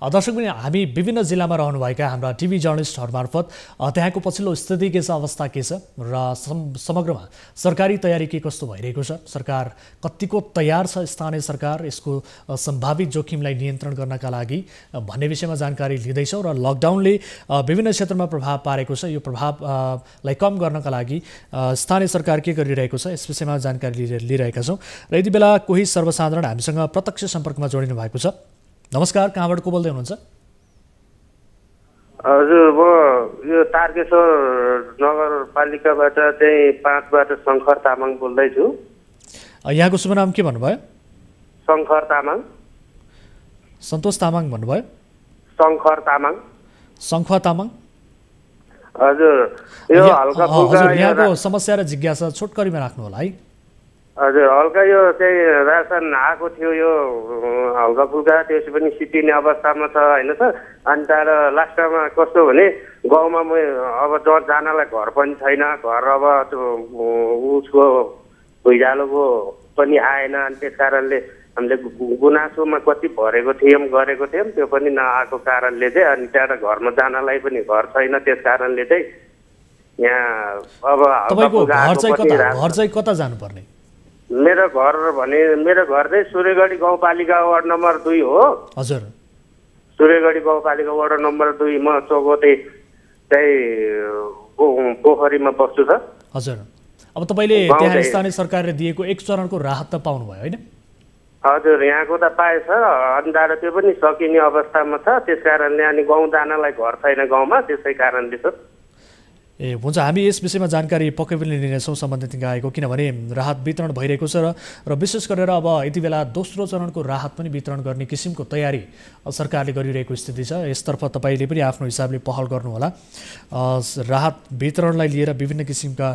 दर्शक पनि हामी विभिन्न जिल्लामा रहनुभएका हाम्रा टिभी जर्नलिस्टहरू मार्फत त्यहाँको पछिल्लो स्थिति के छ, अवस्था के छ र समग्रमा सरकारी तयारी के कस्तो भइरहेको छ, सरकार कतिको तयार छ, स्थानीय सरकार यसको सम्भावित जोखिमलाई नियन्त्रण गर्नका लागि भन्ने विषयमा जानकारी लिँदैछौँ र लकडाउनले विभिन्न क्षेत्रमा प्रभाव पारेको छ। यो प्रभावलाई कम गर्नका लागि स्थानीय सरकार के गरिरहेको छ यस विषयमा जानकारी लिइरहेका छौँ र यति बेला कोही सर्वसाधारण हामीसँग प्रत्यक्ष सम्पर्कमा जोडिनु भएको छ। नमस्कार, कहाँबाट को बोल्दै हुनुहुन्छ? हजुर, म यो तारकेश्वर नगरपालिकाबाट चाहिँ 5 बाट शङ्कर तामाङ बोल्दैछु। यहाँको शुभ नाम के भन्नुभयो? शङ्कर तामाङ। सन्तोष तामाङ भन्नुभयो? शङ्कर तामाङ। शङ्खुवा तामाङ। हजुर, यो हल्का फुल्का यहाँको समस्या र जिज्ञासा छोटकरीमा राख्नु होला है। हजुर, हल्का यो चाहिँ रासन आएको थियो, यो हल्का फुल्का त्यसै पनि सिटिने अवस्थामा छ होइन त। अनि त्यहाँबाट लास्टमा कस्तो भने गाउँमा म अब जानलाई घर पनि छैन, घर अब उसको भुइँजालोको पनि आएन। अनि त्यस कारणले हामीले गुनासोमा कति गरेको थियौँ, त्यो पनि नआएको कारणले चाहिँ अनि त्यहाँबाट घरमा जानलाई पनि घर छैन। त्यस कारणले चाहिँ यहाँ अब तपाईँको घर चाहिँ कता जानुपर्ने? मेरो घर चाहिँ सूर्यगढी गाउँपालिका वार्ड नम्बर 2 हो। हजुर, सूर्यगढी गाउँपालिका वार्ड नम्बर 2 म चौगोटे चाहिँ पोखरीमा बस्छु छ। हजुर, अब तपाईँले त्यहाँ स्थानीय सरकारले दिएको 1 चरणको राहत त पाउनुभयो होइन? हजुर, यहाँको त पाएछ, अन्त त्यो पनि सकिने अवस्थामा छ। त्यस कारणले अनि गाउँ जानलाई घर छैन गाउँमा, त्यसै कारणले छ। ए हुन्छ, हामी यस विषयमा जानकारी पक्कै पनि लिनेछौँ सम्बन्धित निकायको, किनभने राहत वितरण भइरहेको छ र विशेष गरेर अब यति बेला दोस्रो चरणको राहत पनि वितरण गर्ने किसिमको तयारी सरकारले गरिरहेको स्थिति छ। यसतर्फ तपाईँले पनि आफ्नो हिसाबले पहल गर्नुहोला। राहत वितरणलाई लिएर विभिन्न किसिमका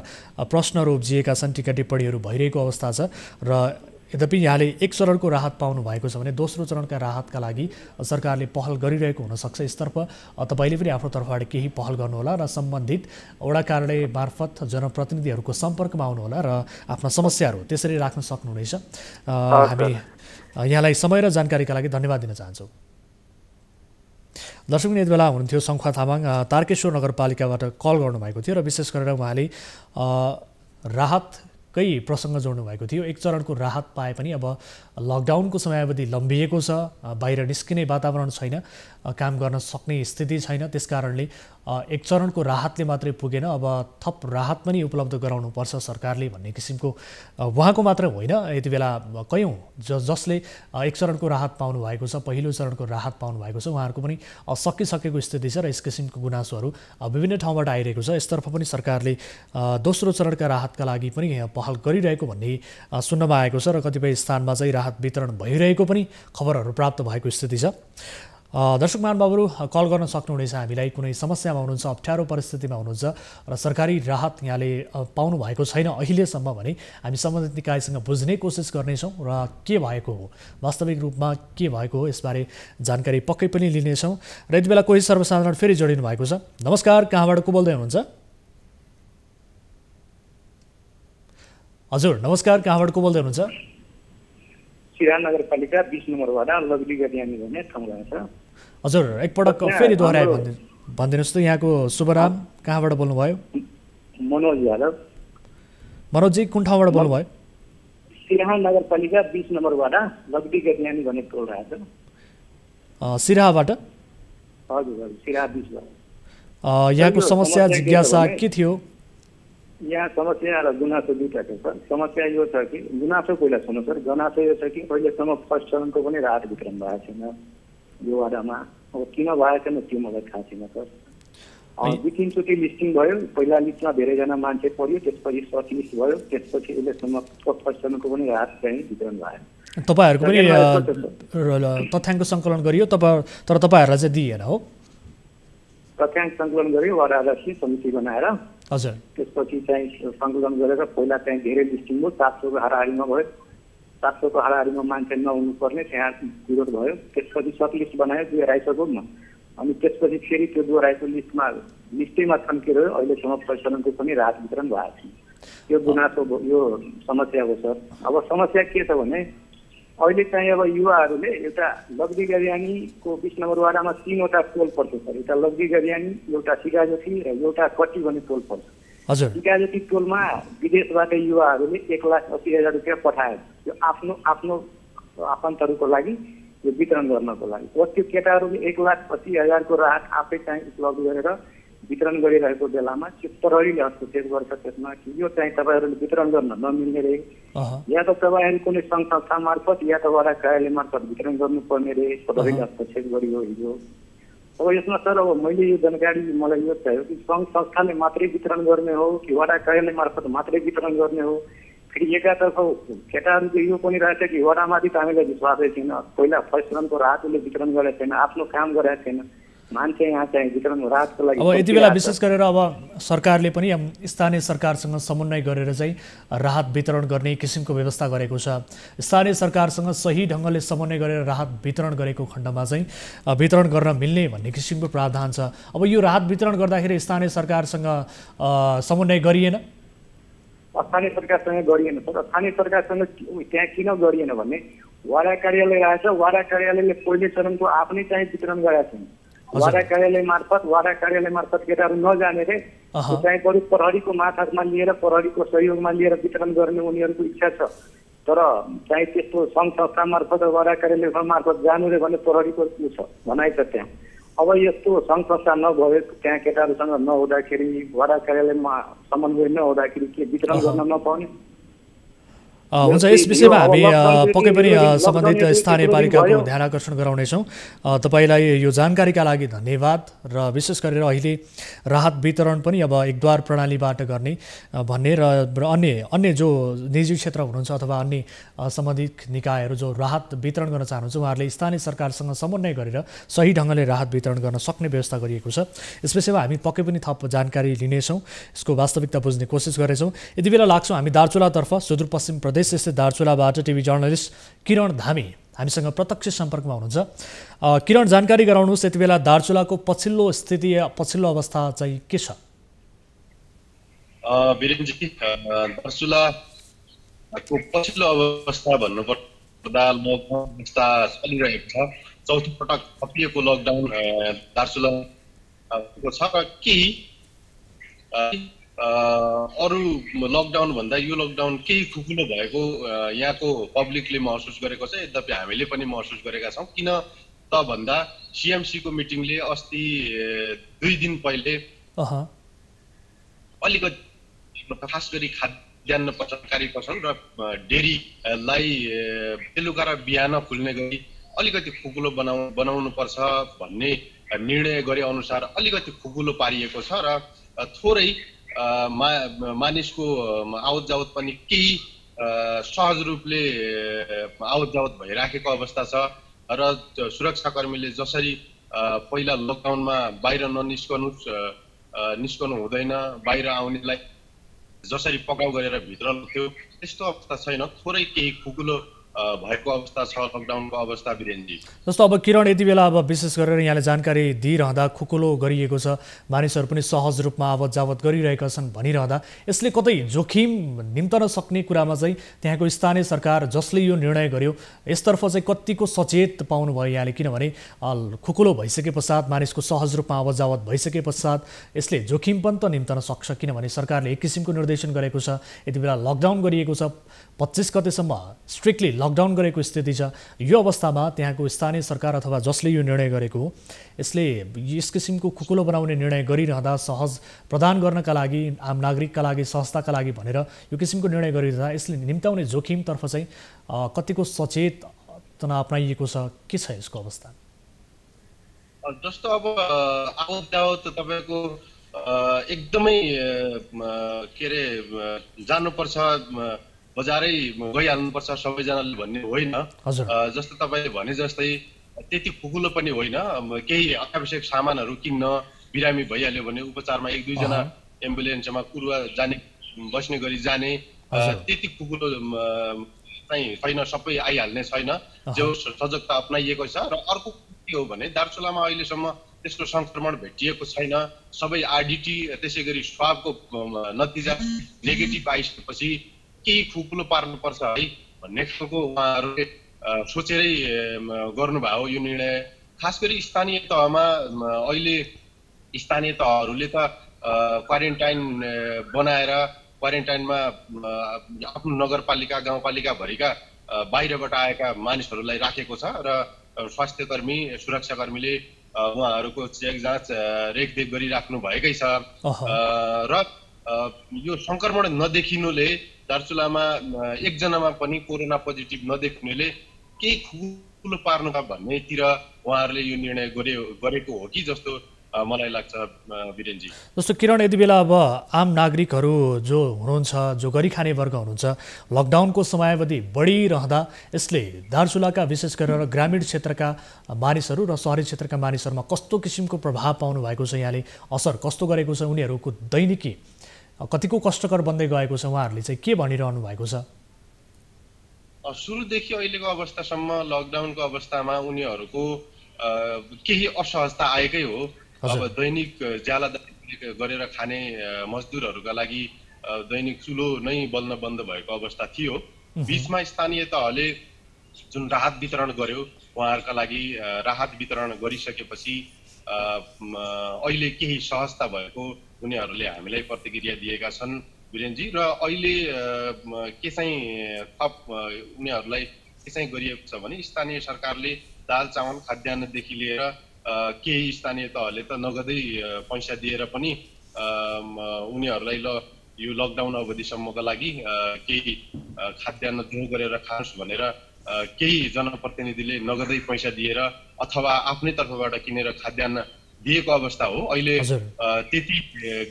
प्रश्नहरू उब्जिएका छन्, टिका टिप्पणीहरू भइरहेको अवस्था छ र यद्यपि यहाँले 1 चरणको राहत पाउनु भएको छ भने दोस्रो चरणका राहतका लागि सरकारले पहल गरिरहेको हुनसक्छ। यसतर्फ तपाईँले पनि आफ्नो तर्फबाट केही पहल गर्नुहोला र सम्बन्धित वडा कार्यालय मार्फत जनप्रतिनिधिहरूको सम्पर्कमा आउनुहोला र आफ्ना समस्याहरू त्यसरी राख्न सक्नुहुनेछ। हामी यहाँलाई समय र जानकारीका लागि धन्यवाद दिन चाहन्छौँ। दर्शक यति बेला हुनुहुन्थ्यो शङ्खुवा तामाङ, तारकेश्वर नगरपालिकाबाट कल गर्नुभएको थियो र विशेष गरेर उहाँले राहतकै प्रसङ्ग जोड्नु भएको थियो। 1 चरणको राहत पाए पनि अब लकडाउनको समयावधि लम्बिएको छ, बाहिर निस्किने वातावरण छैन, काम गर्न सक्ने स्थिति छैन। त्यसकारणले 1 चरणको राहतले मात्रै पुगेन, अब थप राहत पनि उपलब्ध गराउनुपर्छ सरकारले भन्ने किसिमको उहाँको मात्र होइन, यति बेला कयौँ जसले 1 चरणको राहत पाउनु भएको छ, पहिलो चरणको राहत पाउनु भएको छ, उहाँहरूको पनि सकिसकेको स्थिति छ र यस किसिमको गुनासोहरू विभिन्न ठाउँबाट आइरहेको छ। यसतर्फ पनि सरकारले दोस्रो चरणका राहतका लागि पनि पहल गरिरहेको भन्ने सुन्नमा आएको छ र कतिपय स्थानमा चाहिँ राहत वितरण भइरहेको पनि खबरहरू प्राप्त भएको स्थिति छ। दर्शक महानुभावहरू कल गर्न सक्नुहुनेछ हामीलाई, कुनै समस्यामा हुनुहुन्छ, अप्ठ्यारो परिस्थितिमा हुनुहुन्छ र सरकारी राहत यहाँले पाउनु भएको छैन अहिलेसम्म भने हामी सम्बन्धित निकायसँग बुझ्ने कोसिस गर्नेछौँ र के भएको हो, वास्तविक रूपमा के भएको हो यसबारे जानकारी पक्कै पनि लिनेछौँ। र यति बेला कोही सर्वसाधारण फेरि जोडिनु भएको छ। नमस्कार, कहाँबाट को बोल्दै हुनुहुन्छ? हजुर नमस्कार, कहाँबाट को बोल्दै हुनुहुन्छ? सिराहा नगरपालिका 20 नम्बर वार्ड लग्ली गरियानी भन्ने ठाउँबाट छ। हजुर, एकपटक फेरि दोहोऱ्याए भनिदिनुहोस् त, यहाँको शुभ नाम, कहाँबाट बोल्नुभयो? मनोज यादव। मनोजजी, कुन ठाउँबाट बोल्नुभयो? सिराहा नगरपालिका 20 नम्बर वार्ड लग्ली गरियानी भन्ने टोल रहेछ। सिराहाबाट? हजुर हजुर, सिराहा 20 वार्ड। यहाँको समस्या जिज्ञासा के थियो? यहाँ समस्या र गुनासो दुईटाको छ। समस्या यो छ कि गुनासो पहिला सुन्नु सर, गुनासो यो छ कि अहिलेसम्म फर्स्ट चरणको पनि राहत वितरण भएको छैन यो वार्डमा। अब किन भएको छैन त्यो मलाई थाहा छैन सर। 2-3 लिस्टिङ भयो, पहिला लिस्टमा धेरैजना मान्छे पर्यो, त्यसपछि सर्ट लिस्ट भयो, त्यसपछि अहिलेसम्म फर्स्ट चरणको पनि राहत चाहिँ वितरण भयो। तपाईँहरूको पनि तथ्याङ्क सङ्कलन गरियो तर तपाईँहरूलाई चाहिँ दिएन हो? तथ्याङ्क सङ्कलन गर्यो वार्ड अध्यक्ष समिति बनाएर। हजुर, त्यसपछि चाहिँ सङ्कलन गरेर पहिला चाहिँ धेरै लिस्टिङ भयो, 700को हाराहारीमा भयो। 700को हाराहारीमा मान्छे नहुनुपर्ने त्यहाँ विरोध भयो। त्यसपछि सर्ट लिस्ट बनायो 2-250 न, अनि त्यसपछि फेरि त्यो 2-250 लिस्टैमा थन्केर अहिलेसम्म प्रशासनको पनि राहत वितरण भएको छ। यो गुनासो यो समस्या हो सर। अब समस्या के छ भने अहिले चाहिँ अब युवाहरूले एउटा लग्दी गर्यानीको 20 नम्बर वाडामा 3वटा टोल पर्छ सर। एउटा लग्दी गर्यानी, एउटा सिकाजोती र एउटा कट्टी भन्ने टोल पर्छ। हजुर। सिकाजोती टोलमा विदेशबाट युवाहरूले 1,80,000 रुपियाँ पठाए यो आफ्नो आफ्नो आफन्तहरूको लागि यो वितरण गर्नको लागि। अब त्यो केटाहरूले 1,80,000 को राहत आफै चाहिँ उपलब्ध गरेर वितरण गरिरहेको बेलामा त्यो प्रहरीले हस्तक्षेप गर्छ त्यसमा कि यो चाहिँ तपाईँहरूले वितरण गर्न नमिल्ने रहे, या त तपाईँहरू कुनै सङ्घ संस्था मार्फत या त वडा कार्यालय मार्फत वितरण गर्नुपर्ने रहे, प्रहरीले हस्तक्षेप गरियो हिजो। अब यसमा सर अब मैले यो जानकारी मलाई यो चाहियो कि सङ्घ संस्थाले मात्रै वितरण गर्ने हो कि वडा कार्यालय मार्फत मात्रै वितरण गर्ने हो। फेरि एकातर्फ केटाहरूको यो पनि रहेछ कि वडामाथि त हामीलाई विश्वासै छैन, पहिला फर्स्ट रनको राहत उसले वितरण गरेको छैन, आफ्नो काम गरेको छैन, मान्छे यहाँ चाहिँ वितरण राहतको लागि। अब यति बेला विशेष गरेर अब सरकारले पनि स्थानीय सरकारसँग समन्वय गरेर चाहिँ राहत वितरण गर्ने किसिमको व्यवस्था गरेको छ। स्थानीय सरकारसँग सही ढङ्गले समन्वय गरेर राहत वितरण गरेको खण्डमा चाहिँ वितरण गर्न मिल्ने भन्ने किसिमको प्रावधान छ। अब यो राहत वितरण गर्दाखेरि स्थानीय सरकारसँग समन्वय गरिएन? स्थानीय सरकारसँग गरिएन सर। स्थानीय सरकारसँग त्यहाँ किन गरिएन भने वडा कार्यालय रहेछ, वडा कार्यालयले पहिलो चरणको आफ्नै चाहिँ वितरण गरेका छैन। वडा कार्यालय मार्फत केटाहरू नजाने रे चाहिँ बरु प्रहरीको माथामा लिएर प्रहरीको सहयोगमा लिएर वितरण गर्ने उनीहरूको इच्छा छ। तर चाहिँ त्यस्तो सङ्घ संस्था मार्फत वडा कार्यालय मार्फत जानु रे भन्ने प्रहरीको छ भनाइ छ त्यहाँ। अब यस्तो सङ्घ संस्था नभए त्यहाँ केटाहरूसँग नहुँदाखेरि वडा कार्यालयमा समन्वय नहुँदाखेरि के वितरण गर्न नपाउने? हुन्छ, यस विषयमा हामी पक्कै पनि सम्बन्धित स्थानीय पालिकाको ध्यान आकर्षण गराउनेछौँ। तपाईँलाई यो जानकारीका लागि धन्यवाद। र विशेष गरेर अहिले राहत वितरण पनि अब एकद्वार प्रणालीबाट गर्ने भन्ने र अन्य जो निजी क्षेत्र हुनुहुन्छ अथवा अन्य सम्बन्धित निकायहरू जो राहत वितरण गर्न चाहनुहुन्छ उहाँहरूले स्थानीय सरकारसँग समन्वय गरेर सही ढङ्गले राहत वितरण गर्न सक्ने व्यवस्था गरिएको छ। यस विषयमा हामी पक्कै पनि थप जानकारी लिनेछौँ, यसको वास्तविकता बुझ्ने कोसिस गर्नेछौँ। यति बेला लाग्छौँ हामी दार्चुलातर्फ। सुदूरपश्चिम प्रदेश स्थित दार्चुलाबाट टिभी जर्नलिस्ट किरण धामी हामीसँग प्रत्यक्ष सम्पर्कमा हुनुहुन्छ। किरण, जानकारी गराउनुहोस्, यति बेला दार्चुलाको पछिल्लो स्थिति, पछिल्लो अवस्था चाहिँ के छ? वीरेन्द्रजी, दार्चुलाको पछिल्लो अवस्था भन्नुपर्दा लकडाउन अवस्था चलिरहेको छ। चौथो पटक थपिएको लकडाउन दार्चुलाको छ र केही अरू लकडाउन भन्दा यो लकडाउन केही खुकुलो भएको यहाँको पब्लिकले महसुस गरेको छ। यद्यपि हामीले पनि महसुस गरेका छौँ। किन त भन्दा सिएमसीको मिटिङले अस्ति 2 दिन पहिले अलिकति खास गरी खाद्यान्न सरकारी पसल र डेरीलाई बेलुका र बिहान खुल्ने गरी अलिकति खुकुलो बनाउनु पर्छ भन्ने निर्णय गरे अनुसार अलिकति खुकुलो पारिएको छ र थोरै मानिसको आवत जावत पनि केही सहज रूपले आवत जावत भइराखेको अवस्था छ र सुरक्षाकर्मीले जसरी पहिला लकडाउनमा बाहिर निस्कनु हुँदैन, बाहिर आउनेलाई जसरी पक्राउ गरेर भित्र लग्थ्यो त्यस्तो अवस्था छैन। थोरै केही खुकुलो भएको अवस्था छ लकडाउनको अवस्था। वीरेन्द्रजी, जस्तो अब किरण यति बेला अब विशेष गरेर यहाँले जानकारी दिइरहँदा खुकुलो गरिएको छ, मानिसहरू पनि सहज रूपमा आवत जावत गरिरहेका छन् भनिरहँदा यसले कतै जोखिम निम्तन सक्ने कुरामा चाहिँ त्यहाँको स्थानीय सरकार जसले यो निर्णय गर्यो यसतर्फ चाहिँ कतिको सचेत पाउनुभयो यहाँले? किनभने खुकुलो भइसके पश्चात मानिसको सहज रूपमा आवत जावत भइसके पश्चात यसले जोखिम पनि त निम्तन सक्छ, किनभने सरकारले एक किसिमको निर्देशन गरेको छ। यति बेला लकडाउन गरिएको छ, 25 गतेसम्म स्ट्रिक्टली लकडाउन गरेको स्थिति छ। यो अवस्थामा त्यहाँको स्थानीय सरकार अथवा जसले यो निर्णय गरेको हो यसले यस किसिमको खुकुलो बनाउने निर्णय गरिरहँदा सहज प्रदान गर्नका लागि आम नागरिकका लागि सहजताका लागि भनेर यो किसिमको निर्णय गरिरहँदा यसले निम्ताउने जोखिमतर्फ चाहिँ कतिको सचेतना अप्नाइएको छ? के छ यसको अवस्था? जस्तो अब आवत जावत तपाईँको एकदमै के अरे जानुपर्छ, बजारै गइहाल्नुपर्छ सबैजनाले भन्ने होइन। जस्तो तपाईँले भने जस्तै त्यति खुकुलो पनि होइन। केही अत्यावश्यक सामानहरू किन्न बिरामी भइहाल्यो भने उपचारमा 1-2 जना एम्बुलेन्समा जाने बस्ने गरी जाने त्यति खुकुलो चाहिँ छैन, सबै आइहाल्ने छैन, जो सजगता अप्नाइएको छ। र अर्को के हो भने दार्चुलामा अहिलेसम्म त्यस्तो संक्रमण भेटिएको छैन। सबै आरडिटी त्यसै गरी स्वाबको नतिजा नेगेटिभ आइसकेपछि केही खुकुलो पार्नुपर्छ है भन्ने खालको उहाँहरूले सोचेरै गर्नुभयो यो निर्णय। खास गरी स्थानीय तहमा अहिले स्थानीय तहहरूले त क्वारेन्टाइन बनाएर क्वारेन्टाइनमा आफ्नो नगरपालिका गाउँपालिका भरिका बाहिरबाट आएका मानिसहरूलाई राखेको छ र स्वास्थ्यकर्मी सुरक्षाकर्मीले उहाँहरूको चेक जाँच रेखदेख गरिराख्नु भएकै छ र यो संक्रमण नदेखिनुले दार्चुलामा एकजनामा पनि कोरोना पोजिटिभ नदेखिनुले केही ठुलो पार्नुका भन्नेतिर उहाँहरूले यो निर्णय गरेको हो कि जस्तो मलाई लाग्छ वीरेनजी। जस्तो किरण, यति बेला अब आम नागरिकहरू जो हुनुहुन्छ, जो गरी खाने वर्ग हुनुहुन्छ, लकडाउनको समयावधि बढिरहँदा यसले दार्चुलाका विशेष गरेर ग्रामीण क्षेत्रका मानिसहरू र सहरी क्षेत्रका मानिसहरूमा कस्तो किसिमको प्रभाव पाउनु भएको छ, यहाँले असर कस्तो गरेको छ, उनीहरूको दैनिकी कतिको कष्टकर बन्दै गएको छ, उहाँहरूले चाहिँ के भनिरहनु भएको छ? सुरुदेखि अहिलेको अवस्थासम्म लकडाउनको अवस्थामा उनीहरूको केही असहजता आएकै हो। अब दैनिक ज्याला गरेर खाने मजदुरहरूका लागि दैनिक चुलो नै बल्न बन्द भएको अवस्था थियो। बीचमा स्थानीय तहले जुन राहत वितरण गर्यो, उहाँहरूका लागि राहत वितरण गरिसकेपछि अहिले केही सहजता भएको उनीहरूले हामीलाई प्रतिक्रिया दिएका छन् वीरेनजी। र अहिले के चाहिँ थप उनीहरूलाई के चाहिँ गरिएको छ भने स्थानीय सरकारले दाल चामल खाद्यान्नदेखि लिएर केही स्थानीय तहले त नगदै पैसा दिएर पनि उनीहरूलाई यो लकडाउन अवधिसम्मका लागि केही खाद्यान्न जोड गरेर खानुहोस् भनेर केही जनप्रतिनिधिले नगदै पैसा दिएर अथवा आफ्नै तर्फबाट किनेर खाद्यान्न दिएको अवस्था हो। अहिले त्यति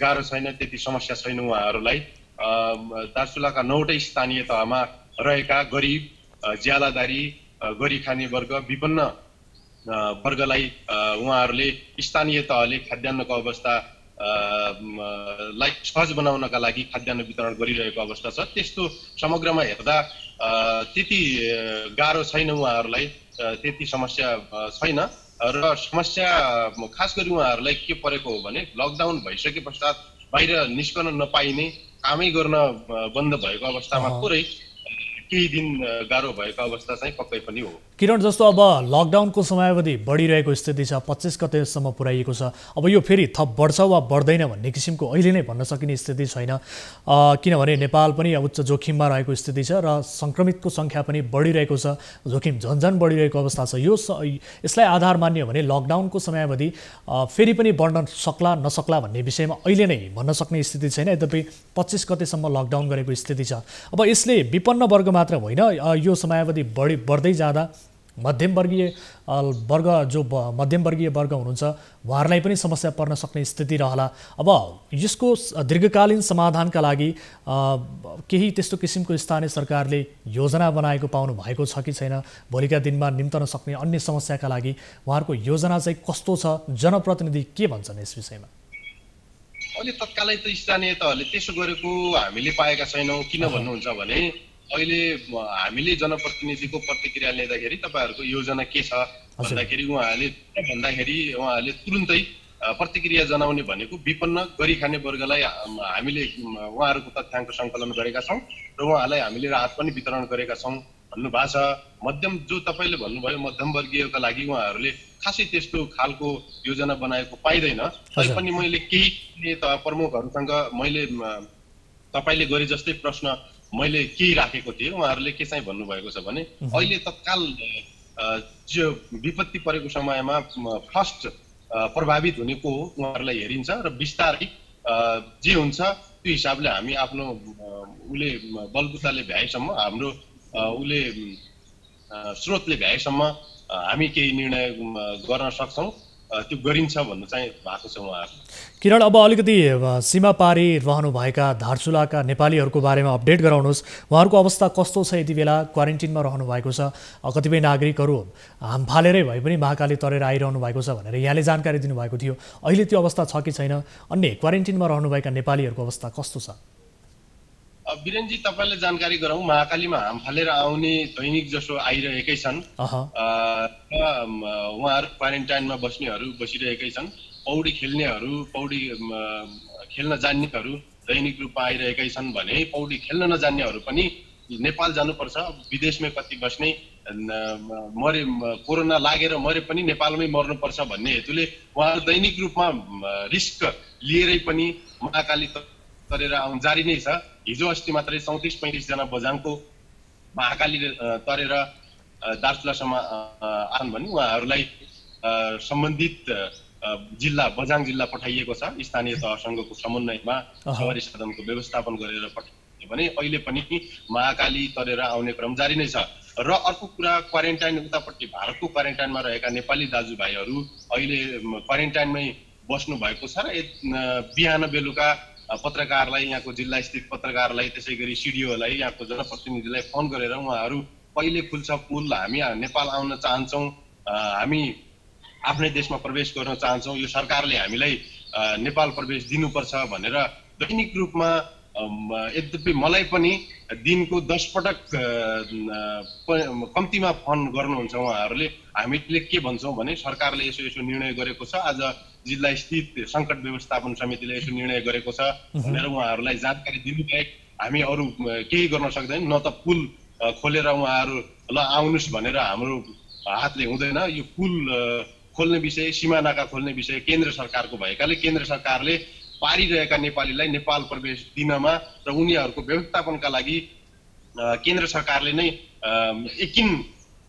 गाह्रो छैन, त्यति समस्या छैन उहाँहरूलाई। दार्चुलाका 9वटै स्थानीय तहमा रहेका गरिब, ज्यालादारी, गरी खाने वर्ग, विपन्न वर्गलाई उहाँहरूले स्थानीय तहले खाद्यान्नको अवस्था लाई सहज बनाउनका लागि खाद्यान्न वितरण गरिरहेको अवस्था छ। त्यस्तो समग्रमा हेर्दा त्यति गाह्रो छैन उहाँहरूलाई, त्यति समस्या छैन। र समस्या खास गरी उहाँहरूलाई के परेको हो भने लकडाउन भइसके पश्चात बाहिर निस्कन नपाइने, कामै गर्न बन्द भएको अवस्थामा पुरै केही दिन गाह्रो भएको अवस्था चाहिँ पक्कै पनि हो। किरण, जस्तो अब लकडाउनको समयावधि बढिरहेको स्थिति छ, 25 गतेसम्म पुर्याइएको छ, अब यो फेरि थप बढ्छ वा बढ्दैन भन्ने किसिमको अहिले नै भन्न सकिने स्थिति छैन, किनभने नेपाल पनि उच्च जोखिममा रहेको स्थिति छ र सङ्क्रमितको सङ्ख्या पनि बढिरहेको छ, जोखिम झन्झन बढिरहेको अवस्था छ। यसलाई आधार मान्यो भने लकडाउनको समयावधि फेरि पनि बढ्न सक्ला नसक्ला भन्ने विषयमा अहिले नै भन्न सक्ने स्थिति छैन। यद्यपि 25 गतेसम्म लकडाउन गरेको स्थिति छ। अब यसले विपन्न वर्ग मात्र होइन, यो समयावधि बढ्दै जाँदा मध्यमवर्गीय वर्ग हुनुहुन्छ उहाँहरूलाई पनि समस्या पर्न सक्ने स्थिति रहला। अब यसको दीर्घकालीन समाधानका लागि केही त्यस्तो किसिमको स्थानीय सरकारले योजना बनाएको पाउनु भएको छ कि छैन? भोलिका दिनमा निम्तन सक्ने अन्य समस्याका लागि उहाँहरूको योजना चाहिँ कस्तो छ? जनप्रतिनिधि के भन्छन् यस विषयमा? अहिले तत्कालै त स्थानीय तहले त्यसो गरेको हामीले पाएका छैनौँ। किन भन्नुहुन्छ भने अहिले हामीले जनप्रतिनिधिको प्रतिक्रिया लिँदाखेरि तपाईँहरूको योजना के छ भन्दाखेरि उहाँहरूले तुरुन्तै प्रतिक्रिया जनाउने भनेको विपन्न गरी खाने वर्गलाई हामीले उहाँहरूको तथ्याङ्क सङ्कलन गरेका छौँ र उहाँलाई हामीले राहत पनि वितरण गरेका छौँ भन्नुभएको छ। मध्यम जो तपाईँले भन्नुभयो मध्यमवर्गीयका लागि उहाँहरूले खासै त्यस्तो खालको योजना बनाएको पाइँदैन। तैपनि मैले केही प्रमुखहरूसँग मैले तपाईँले गरे जस्तै प्रश्न मैले केही राखेको थिएँ। उहाँहरूले के चाहिँ भन्नुभएको छ भने अहिले तत्काल जो विपत्ति परेको समयमा फर्स्ट प्रभावित हुने को हो उहाँहरूलाई हेरिन्छ र बिस्तारै जे हुन्छ त्यो हिसाबले हामी आफ्नो बलबुताले भ्याएसम्म, हाम्रो स्रोतले भ्याएसम्म हामी केही निर्णय गर्न सक्छौँ, त्यो गरिन्छ भन्नु चाहिँ भएको छ उहाँहरू। किरण, अब अलिकति सीमा पारी रहनुभएका धारचुलाका नेपालीहरूको बारेमा अपडेट गराउनुहोस्। उहाँहरूको अवस्था कस्तो छ? यति बेला क्वारेन्टिनमा रहनु भएको छ, कतिपय नागरिकहरू हाम फालेरै भए पनि महाकाली तरेर आइरहनु भएको छ भनेर यहाँले जानकारी दिनुभएको थियो। अहिले त्यो अवस्था छ कि छैन? अन्य क्वारेन्टिनमा रहनुभएका नेपालीहरूको अवस्था कस्तो छ? वीरेनजी, तपाईँले जानकारी गराउँ, महाकालीमा हाम फालेर आउने दैनिक जसो आइरहेकै छन्। उहाँहरू क्वारेन्टाइनमा बसिरहेकै छन्। पौडी खेल्नेहरू, पौडी खेल्न जान्नेहरू दैनिक रूपमा आइरहेकै छन् भने पौडी खेल्न नजान्नेहरू पनि नेपाल जानुपर्छ, विदेशमै कति बस्ने मरे कोरोना लागेर मरे पनि नेपालमै मर्नुपर्छ भन्ने हेतुले उहाँहरू दैनिक रूपमा रिस्क लिएरै पनि महाकाली तरेर आउन जारी नै छ। हिजो अस्ति मात्रै 34-35 जना बझाङको महाकाली तरेर दार्चुलासम्म आछन् भने उहाँहरूलाई सम्बन्धित जिल्ला बझाङ जिल्ला पठाइएको छ। स्थानीय तहसँगको समन्वयमा सवारी साधनको व्यवस्थापन गरेर पठाइयो भने अहिले पनि महाकाली तरेर आउने क्रम जारी नै छ। र अर्को कुरा, क्वारेन्टाइन उतापट्टि भारतको क्वारेन्टाइनमा रहेका नेपाली दाजुभाइहरू अहिले क्वारेन्टाइनमै बस्नु भएको छ र बिहान बेलुका पत्रकारलाई, यहाँको जिल्ला स्थित पत्रकारलाई, त्यसै गरी सिडिओलाई, यहाँको जनप्रतिनिधिलाई फोन गरेर उहाँहरू कहिले खुल्छ पुल, हामी नेपाल आउन चाहन्छौँ, हामी आफ्नै देशमा प्रवेश गर्न चाहन्छौँ, यो सरकारले हामीलाई नेपाल प्रवेश दिनुपर्छ भनेर दैनिक रूपमा, यद्यपि मलाई पनि दिनको 10 पटक कम्तीमा फोन गर्नुहुन्छ उहाँहरूले। हामीले के भन्छौँ भने सरकारले यसो निर्णय गरेको छ, आज जिल्ला स्थित सङ्कट व्यवस्थापन समितिले यसो निर्णय गरेको छ भनेर उहाँहरूलाई जानकारी दिनुबाहेक हामी अरू केही गर्न सक्दैनौँ। न त पुल खोलेर उहाँहरू ल आउनुहोस् भनेर हाम्रो हातले हुँदैन। यो पुल खोल्ने विषय, सीमा नाका खोल्ने विषय केन्द्र सरकारको भएकाले केन्द्र सरकारले पारिरहेका नेपालीलाई नेपाल प्रवेश दिनमा र उनीहरूको व्यवस्थापनका लागि केन्द्र सरकारले नै एकिन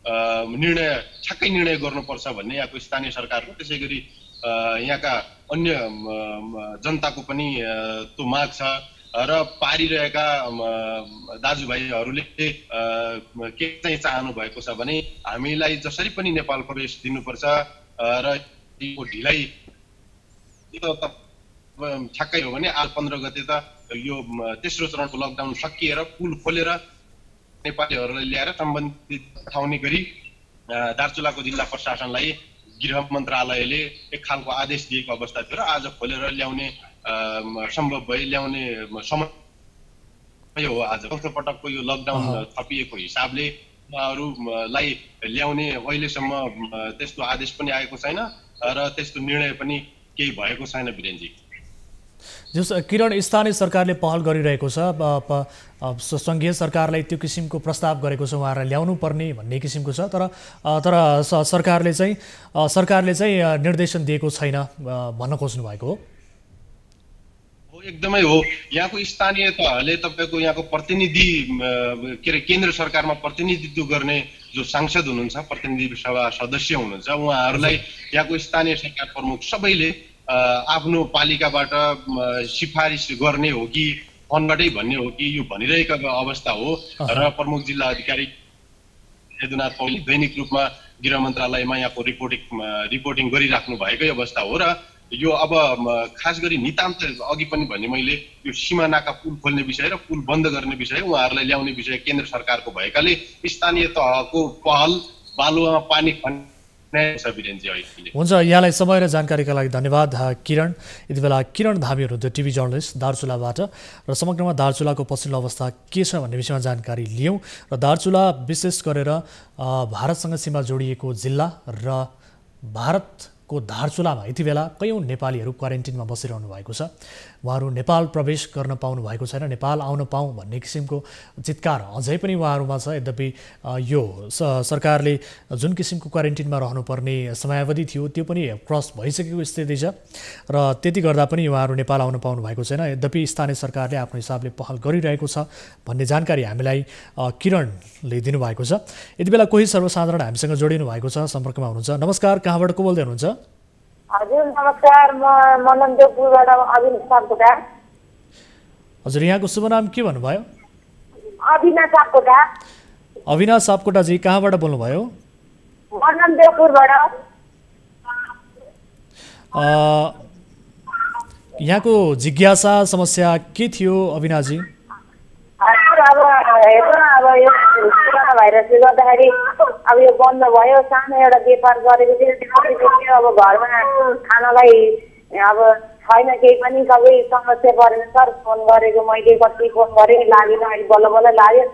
ठ्याक्कै निर्णय गर्नुपर्छ भन्ने यहाँको स्थानीय सरकारको, त्यसै गरी यहाँका अन्य जनताको पनि त्यो माग छ। र पारिरहेका दाजुभाइहरूले के चाहिँ चाहनु भएको छ भने हामीलाई जसरी पनि नेपाल प्रवेश दिनुपर्छ र यो ढिलाइ ठ्याक्कै हो भने आज 15 गते त यो तेस्रो चरणको लकडाउन सकिएर पुल खोलेर नेपालीहरूलाई ल्याएर सम्बन्धित पठाउने गरी दार्चुलाको जिल्ला प्रशासनलाई गृह मन्त्रालयले एक खालको आदेश दिएको अवस्था थियो र आज खोलेर ल्याउने सम्भव भए ल्याउने समय हो। आज चौथो पटकको यो लकडाउन थपिएको हिसाबले उहाँहरूलाई ल्याउने अहिलेसम्म त्यस्तो आदेश पनि आएको छैन र त्यस्तो निर्णय पनि केही भएको छैन। वीरेनजी जस किरण, स्थानीय सरकारले पहल गरिरहेको छ, सङ्घीय सरकारलाई त्यो किसिमको प्रस्ताव गरेको छ उहाँहरूलाई ल्याउनु पर्ने भन्ने किसिमको छ, तर सरकारले चाहिँ निर्देशन दिएको छैन भन्न खोज्नु भएको हो। एकदमै हो। यहाँको स्थानीय तहले तपाईँको यहाँको प्रतिनिधि के अरे केन्द्र सरकारमा प्रतिनिधित्व गर्ने जो सांसद हुनुहुन्छ, प्रतिनिधि सभा सदस्य हुनुहुन्छ, उहाँहरूलाई यहाँको स्थानीय सरकार प्रमुख सबैले आफ्नो पालिकाबाट सिफारिस गर्ने हो कि फोनबाटै भन्ने हो कि यो भनिरहेको अवस्था हो। र प्रमुख जिल्ला अधिकारी यदुनाथ पौडेलले दैनिक रूपमा गृह मन्त्रालयमा यहाँको रिपोर्टिङ गरिराख्नु भएकै अवस्था हो। र यो अब खास गरी नितान्त अघि पनि भने मैले यो सीमा नाका पुल खोल्ने विषय र पुल बन्द गर्ने विषय, उहाँहरूलाई ल्याउने विषय केन्द्र सरकारको भएकाले स्थानीय तहको पहल बालुवामा पानी खन्ने छ। वीरेनजी हुन्छ, यहाँलाई समय र जानकारीका लागि धन्यवाद किरण। यति बेला किरण धामी हुनुहुन्थ्यो, टिभी जर्नलिस्ट दार्चुलाबाट, र समग्रमा दार्चुलाको पछिल्लो अवस्था के छ भन्ने विषयमा जानकारी लियौँ। र दार्चुला विशेष गरेर भारतसँग सीमा जोडिएको जिल्ला र भारतको दार्चुलामा यति बेला कयौँ नेपालीहरू क्वारेन्टिनमा बसिरहनु भएको छ। उहाँहरू नेपाल प्रवेश गर्न पाउनु भएको छैन, नेपाल आउन पाऊँ भन्ने किसिमको चित्कार अझै पनि उहाँहरूमा छ। यद्यपि यो सरकारले जुन किसिमको क्वारेन्टिनमा रहनुपर्ने समयावधि थियो त्यो पनि क्रस भइसकेको स्थिति छ र त्यति गर्दा पनि उहाँहरू नेपाल आउन पाउनु भएको छैन। यद्यपि स्थानीय सरकारले आफ्नो हिसाबले पहल गरिरहेको छ भन्ने जानकारी हामीलाई किरणले दिनुभएको छ। यति बेला कोही सर्वसाधारण हामीसँग जोडिनु भएको छ, सम्पर्कमा हुनुहुन्छ। नमस्कार, कहाँबाट को बोल्दै हुनुहुन्छ? हजुर नमस्कार, म मननदेवपुरबाट अविनाश सापकोटा। हजुर, यहाँको शुभ नाम के भन्नुभयो? अविनाश सापकोटा। अविनाश सापकोटाजी, कहाँबाट बोल्नुभयो? मननदेवपुरबाट। यहाँको जिज्ञासा समस्या के थियो अविनाशजी? हजुर, अब हेर्नु अब यो कोरोना भाइरसले गर्दाखेरि अब यो बन्द भयो। सानो एउटा व्यापार गरेको थियो, अब घरमा खानालाई अब छैन केही पनि, सबै समस्या परेन सर। फोन गरेको मैले, कति फोन गरेँ, लागेन, अहिले बल्ल बल्ल लाग्यो।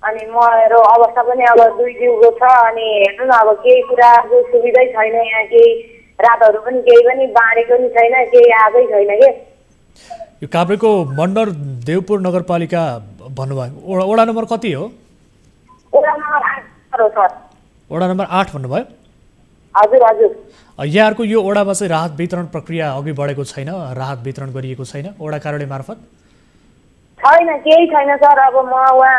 अनि मेरो अवस्था पनि अब 2 जिउको छ। अनि हेर्नु न, अब केही कुराको सुविधै छैन यहाँ, केही रातहरू पनि केही पनि बाँडेको नि छैन, केही आएकै छैन के। यो काभ्रेको मन्डर देवपुर नगरपालिका भन्नुभयो, वडा नम्बर कति हो? वडा नम्बर हो सर। वडा नम्बर 8 भन्नुभयो। हजुर हजुर। यहाँहरूको यो वडामा चाहिँ राहत वितरण प्रक्रिया अघि बढेको छैन, राहत वितरण गरिएको छैन वडा कार्यालय मार्फत? छैन, केही छैन सर। अब म वहाँ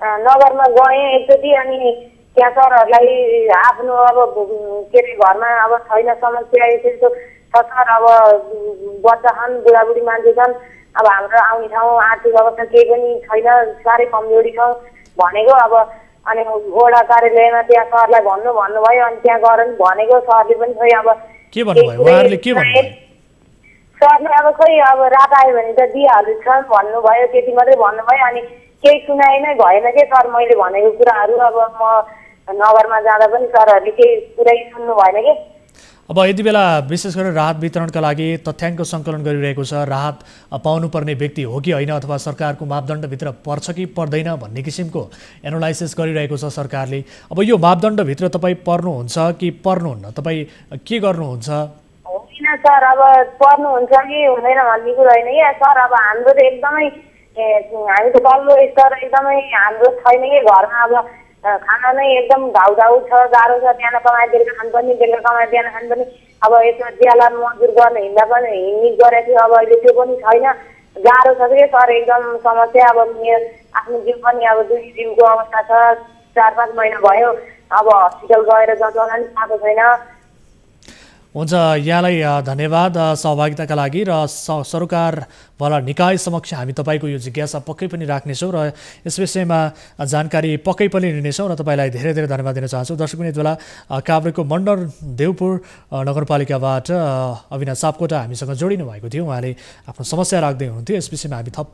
नगरमा गएँ एकचोटि, अनि त्यहाँ सरहरूलाई आफ्नो अब के अरे घरमा अब छैन समस्या यसरी छ सर। अब बच्चा छन्, बुढाबुढी मान्छे छन्, अब हाम्रो आउने ठाउँ आर्थिक अवस्था केही पनि छैन, साह्रै कमजोरी छौँ भनेको। अब अनि वडा कार्यालयमा त्यहाँ सरलाई भन्नुभयो, अनि त्यहाँ गएर पनि भनेको सरले पनि खोइ अब के भन्नुभयो, उहाँहरूले के भन्नुभयो? सरले अब खोइ अब रात आयो भने त दिइहाल्छ भन्नुभयो, त्यति मात्रै भन्नुभयो। अनि केही सुनाइ नै भएन के सर, मैले भनेको कुराहरू। अब म नगरमा जाँदा पनि सरहरूले केही कुरै सुन्नु भएन कि। अब यति बेला विशेष गरेर राहत वितरणका लागि तथ्याङ्क सङ्कलन गरिरहेको छ। राहत पाउनुपर्ने व्यक्ति हो कि होइन, अथवा सरकारको मापदण्डभित्र पर्छ कि पर्दैन भन्ने किसिमको एनालाइसिस गरिरहेको छ सरकारले। अब यो मापदण्डभित्र तपाईँ पर्नुहुन्छ कि पर्नुहुन्न, तपाईँ के गर्नुहुन्छ? होइन सर, अब पर्नुहुन्छ कि हुँदैन भन्ने कुरो होइन क्या सर। अब हाम्रो त एकदमै हामी त तल्लो स्तर एकदमै हाम्रो छैन कि घरमा। अब खाना नै एकदम घाउ छ, गाह्रो छ। बिहान कमाएर बेलुका खानुपर्ने, बेलुका कमाएर बिहान खानुपर्ने। अब यसमा ज्याला मजदुर गर्न हिँड्ने गरेको थियो, अब अहिले त्यो पनि छैन। गाह्रो छ कि सर, एकदम समस्या। अब मेरो आफ्नो जिउ पनि अब 2 जिउको अवस्था छ, 4-5 महिना भयो। अब हस्पिटल गएर जँचाउन पनि पाएको छैन। हुन्छ, यहाँलाई धन्यवाद सहभागिताका लागि। र सरकारवाला निकाय समक्ष हामी तपाईँको यो जिज्ञासा पक्कै पनि राख्नेछौँ र यस विषयमा जानकारी पक्कै पनि लिनेछौँ र तपाईँलाई धेरै धेरै धन्यवाद दिन चाहन्छु। दर्शक यति बेला काभ्रेको मण्डल देवपुर नगरपालिकाबाट अविनाश सापकोटा हामीसँग जोडिनु भएको थियो। उहाँले आफ्नो समस्या राख्दै हुनुहुन्थ्यो। यस विषयमा हामी थप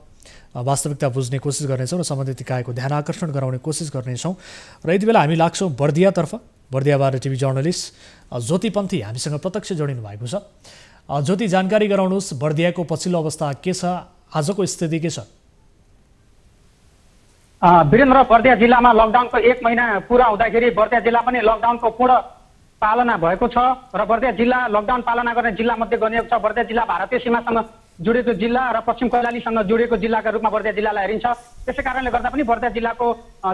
वास्तविकता बुझ्ने कोसिस गर्नेछौँ र सम्बन्धित निकायको ध्यान आकर्षण गराउने कोसिस गर्नेछौँ। र यति बेला हामी लाग्छौँ बर्दियातर्फ। बर्दियाबाट टिभी जर्नलिस्ट ज्योति पन्थी हामीसँग प्रत्यक्ष जोडिनु भएको छ। ज्योति, जानकारी गराउनुहोस्, बर्दियाको पछिल्लो अवस्था के छ, आजको स्थिति के छ? वीरेन्द्र, बर्दिया जिल्लामा लकडाउनको 1 महिना पुरा हुँदाखेरि बर्दिया जिल्ला पनि लकडाउनको पूर्ण पालना भएको छ र बर्दिया जिल्ला लकडाउन पालना गर्ने जिल्ला मध्ये गनिएको छ। बर्दिया जिल्ला भारतीय सीमासँग जोडिएको जिल्ला र पश्चिम कैलालीसँग जोडिएको जिल्लाका रूपमा बर्दिया जिल्लालाई हेरिन्छ। त्यसै कारणले गर्दा पनि बर्दिया जिल्लाको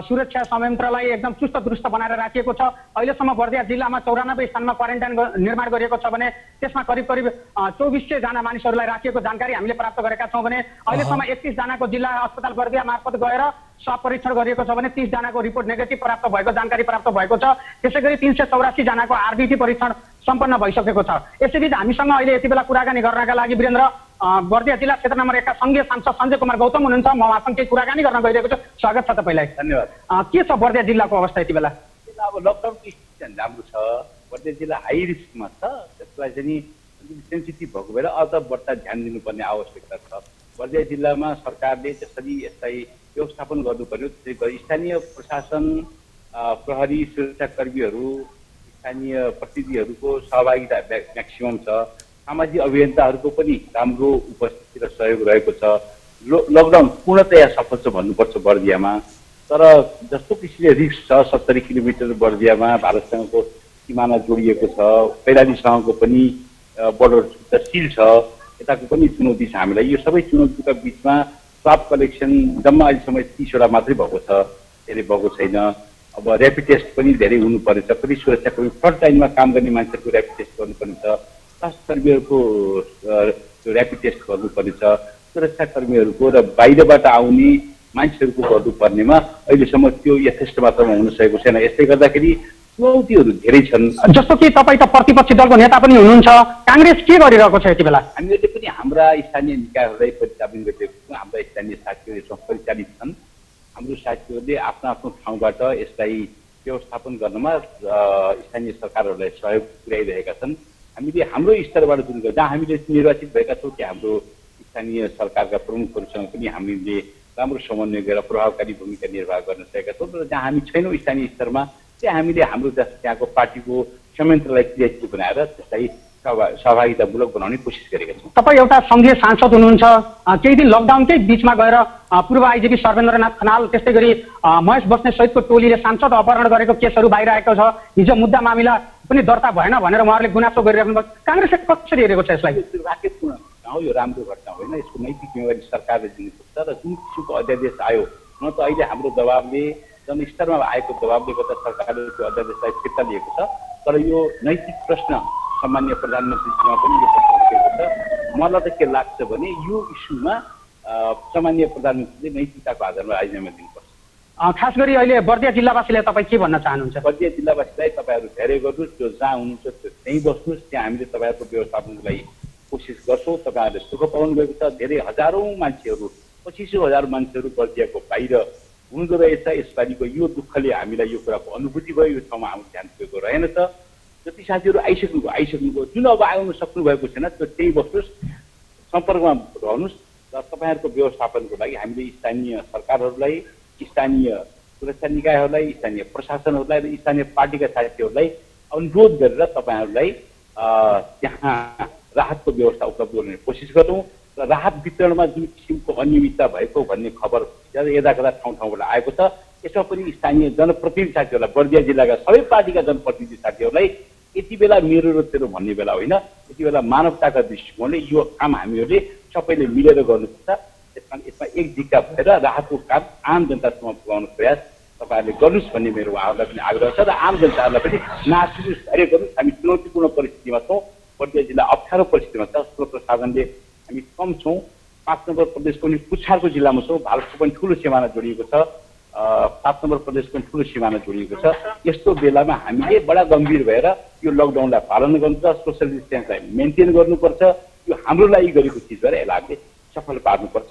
सुरक्षा संयन्त्रलाई एकदम चुस्त दुरुस्त बनाएर राखिएको छ। अहिलेसम्म बर्दिया जिल्लामा 94 स्थानमा क्वारेन्टाइन निर्माण गरिएको छ भने त्यसमा करिब 2400 जना मानिसहरूलाई राखिएको जानकारी हामीले प्राप्त गरेका छौँ भने अहिलेसम्म 31 जनाको जिल्ला अस्पताल बर्दिया मार्फत गएर स्वाब परीक्षण गरिएको छ भने 30 जनाको रिपोर्ट नेगेटिभ प्राप्त भएको जानकारी प्राप्त भएको छ। त्यसैगरी 384 जनाको आरबिटी परीक्षण सम्पन्न भइसकेको छ। यसैबीच हामीसँग अहिले यति बेला कुराकानी गर्नका लागि वीरेन्द्र बर्दिया जिल्ला क्षेत्र नम्बर 1 का संघीय सांसद सञ्जय कुमार गौतम हुनुहुन्छ। म उहाँसँग केही कुराकानी गर्न गइरहेको छु। स्वागत छ तपाईँलाई। धन्यवाद। के छ बर्दिया जिल्लाको अवस्था यति बेला? अब लकडाउनको स्थिति राम्रो छ। बर्दिया जिल्ला हाई रिस्कमा छ, त्यसलाई चाहिँ सेन्सिटिभ भएको भएर अझ बढ्ता ध्यान दिनुपर्ने आवश्यकता छ। बर्दिया जिल्लामा सरकारले जसरी यसलाई व्यवस्थापन गर्नु पर्यो त्यसै गरी स्थानीय प्रशासन, प्रहरी, सुरक्षाकर्मीहरू, स्थानीय प्रतिनिधिहरूको सहभागिता म्याक्सिमम छ। सामाजिक अभियन्ताहरूको पनि राम्रो उपस्थिति र सहयोग रहेको छ। लकडाउन पूर्णतया सफल छ भन्नुपर्छ बर्दियामा। तर जस्तो किसिमले रिस्क छ, 70 किलोमिटर बर्दियामा भारतसँगको सिमाना जोडिएको छ, कैलालीसँगको पनि बोर्डर सिल छ, यताको पनि चुनौती छ हामीलाई। यो सबै चुनौतीका बिचमा स्वाब कलेक्सन जम्मा अहिलेसम्म 30 वटा मात्रै भएको छ, धेरै भएको छैन। अब ऱ्यापिड टेस्ट पनि धेरै हुनुपर्नेछ। कति सुरक्षाकर्मी फ्रन्ट लाइनमा काम गर्ने मान्छेहरूको ऱ्यापिड टेस्ट गर्नुपर्नेछ, स्वास्थ्यकर्मीहरूको ऱ्यापिड टेस्ट गर्नुपर्नेछ, सुरक्षाकर्मीहरूको र बाहिरबाट आउने मान्छेहरूको गर्नुपर्नेमा अहिलेसम्म त्यो यथेष्ट मात्रामा हुन सकेको छैन। यसले गर्दाखेरि चुनौतीहरू धेरै छन्। जस्तो कि तपाईँ त प्रतिपक्षी दलको नेता पनि हुनुहुन्छ, काङ्ग्रेस के गरिरहेको छ यति बेला? हामीले पनि हाम्रा स्थानीय निकायहरूलाई परिचालन गरिरहेको छौँ। हाम्रा स्थानीय साथीहरू यसमा परिचालित छन्। हाम्रो साथीहरूले आफ्नो आफ्नो ठाउँबाट यसलाई व्यवस्थापन गर्नमा स्थानीय सरकारहरूलाई सहयोग पुर्याइरहेका छन्। हामीले हाम्रो स्तरबाट जुन जहाँ हामीले निर्वाचित भएका छौँ त्यहाँ हाम्रो स्थानीय सरकारका प्रमुखहरूसँग पनि हामीले राम्रो समन्वय गरेर प्रभावकारी भूमिका निर्वाह गर्न सकेका छौँ। र जहाँ हामी छैनौँ स्थानीय स्तरमा त्यहाँ हामीले हाम्रो त्यहाँको पार्टीको संयन्त्रलाई क्रियाशील बनाएर त्यसलाई सहभागितामूलक बनाउने कोसिस गरेका छौँ। तपाईँ एउटा सङ्घीय सांसद हुनुहुन्छ। केही दिन लकडाउनकै बिचमा गएर पूर्व आइजिपी सर्वेन्द्रनाथ खनाल त्यस्तै गरी महेश बस्नेत सहितको टोलीले सांसद अपहरण गरेको केसहरू बाहिर आएको छ। हिजो मुद्दा मामिला पनि दर्ता भएन भनेर उहाँहरूले गुनासो गरिराख्नु भएको। काङ्ग्रेसले कसरी हेरेको छ यसलाई? दुर्भाग्यपूर्ण घटना हो, यो राम्रो घटना होइन। यसको नैतिक जिम्मेवारी सरकारले दिनुपर्छ र जुन किसिमको अध्यादेश आयो न त अहिले हाम्रो दबावले जनस्तरमा आएको दबावले गर्दा सरकारले त्यो अध्यादेशलाई फिर्ता लिएको छ। तर यो नैतिक प्रश्न सामान्य प्रधानमन्त्रीसँग पनि यो प्रश्न उठेको छ। मलाई त के लाग्छ भने यो इस्युमा सामान्य प्रधानमन्त्रीले नैतिकताको आधारमा राजीनामा दिनुपर्छ। खास गरी अहिले बर्दिया जिल्लावासीलाई तपाईँ के भन्न चाहनुहुन्छ? बर्दिया जिल्लावासीलाई तपाईँहरू धेरै गर्नुहोस्, जो जहाँ हुनुहुन्छ त्यहीँ बस्नुहोस्, त्यहाँ हामीले तपाईँहरूको व्यवस्थापनको लागि कोसिस गर्छौँ। तपाईँहरूले सुख पाउनु भएको छ। धेरै हजारौँ मान्छेहरू 25,000 मान्छेहरू बर्दियाको बाहिर हुनुहुँदो रहेछ। यसपालिको यो दुःखले हामीलाई यो कुराको अनुभूति भयो। यो ठाउँमा हाम्रो ध्यान दिएको रहेनछ। जति साथीहरू आइसक्नुभयो, जुन अब आउनु सक्नु भएको छैन त्यो त्यहीँ बस्नुहोस्, सम्पर्कमा रहनुहोस् र तपाईँहरूको व्यवस्थापनको लागि हामीले स्थानीय सरकारहरूलाई, स्थानीय सुरक्षा निकायहरूलाई, स्थानीय प्रशासनहरूलाई र स्थानीय पार्टीका साथीहरूलाई अनुरोध गरेर तपाईँहरूलाई त्यहाँ राहतको व्यवस्था उपलब्ध गर्ने कोसिस गरौँ र राहत वितरणमा जुन किसिमको अनियमितता भएको भन्ने खबर यदाकदा ठाउँ-ठाउँबाट आएको छ। यसमा पनि स्थानीय जनप्रतिनिधि साथीहरूलाई, बर्दिया जिल्लाका सबै पार्टीका जनप्रतिनिधि साथीहरूलाई यति बेला मेरो र तेरो भन्ने बेला होइन, यति बेला मानवताका दृष्टिकोणले यो काम हामीहरूले सबैले मिलेर गर्नुपर्छ। यसमा एक दिक्का भएर राहतको काम आम जनतासम्म पुर्याउने प्रयास तपाईँहरूले गर्नुहोस् भन्ने मेरो उहाँहरूलाई पनि आग्रह छ र आम जनताहरूलाई पनि नासुनुहोस्, धैर्य गर्नुहोस्। हामी चुनौतीपूर्ण परिस्थितिमा छौँ। बर्दिया जिल्ला अप्ठ्यारो परिस्थितिमा छ। स्रोत साधनले हामी कम छौँ। 5 नम्बर प्रदेशको पनि पुच्छारको जिल्लामा छौँ। भारतको पनि ठुलो सिमाना जोडिएको छ। 7 नम्बर प्रदेशको पनि ठुलो सिमाना जोडिएको छ। यस्तो बेलामा हामीले बडा गम्भीर भएर यो लकडाउनलाई पालन गर्नुपर्छ, सोसियल डिस्टेन्सलाई मेन्टेन गर्नुपर्छ। यो हाम्रो लागि गरेको चिज भएर यसलाई हामीले सफल पार्नुपर्छ।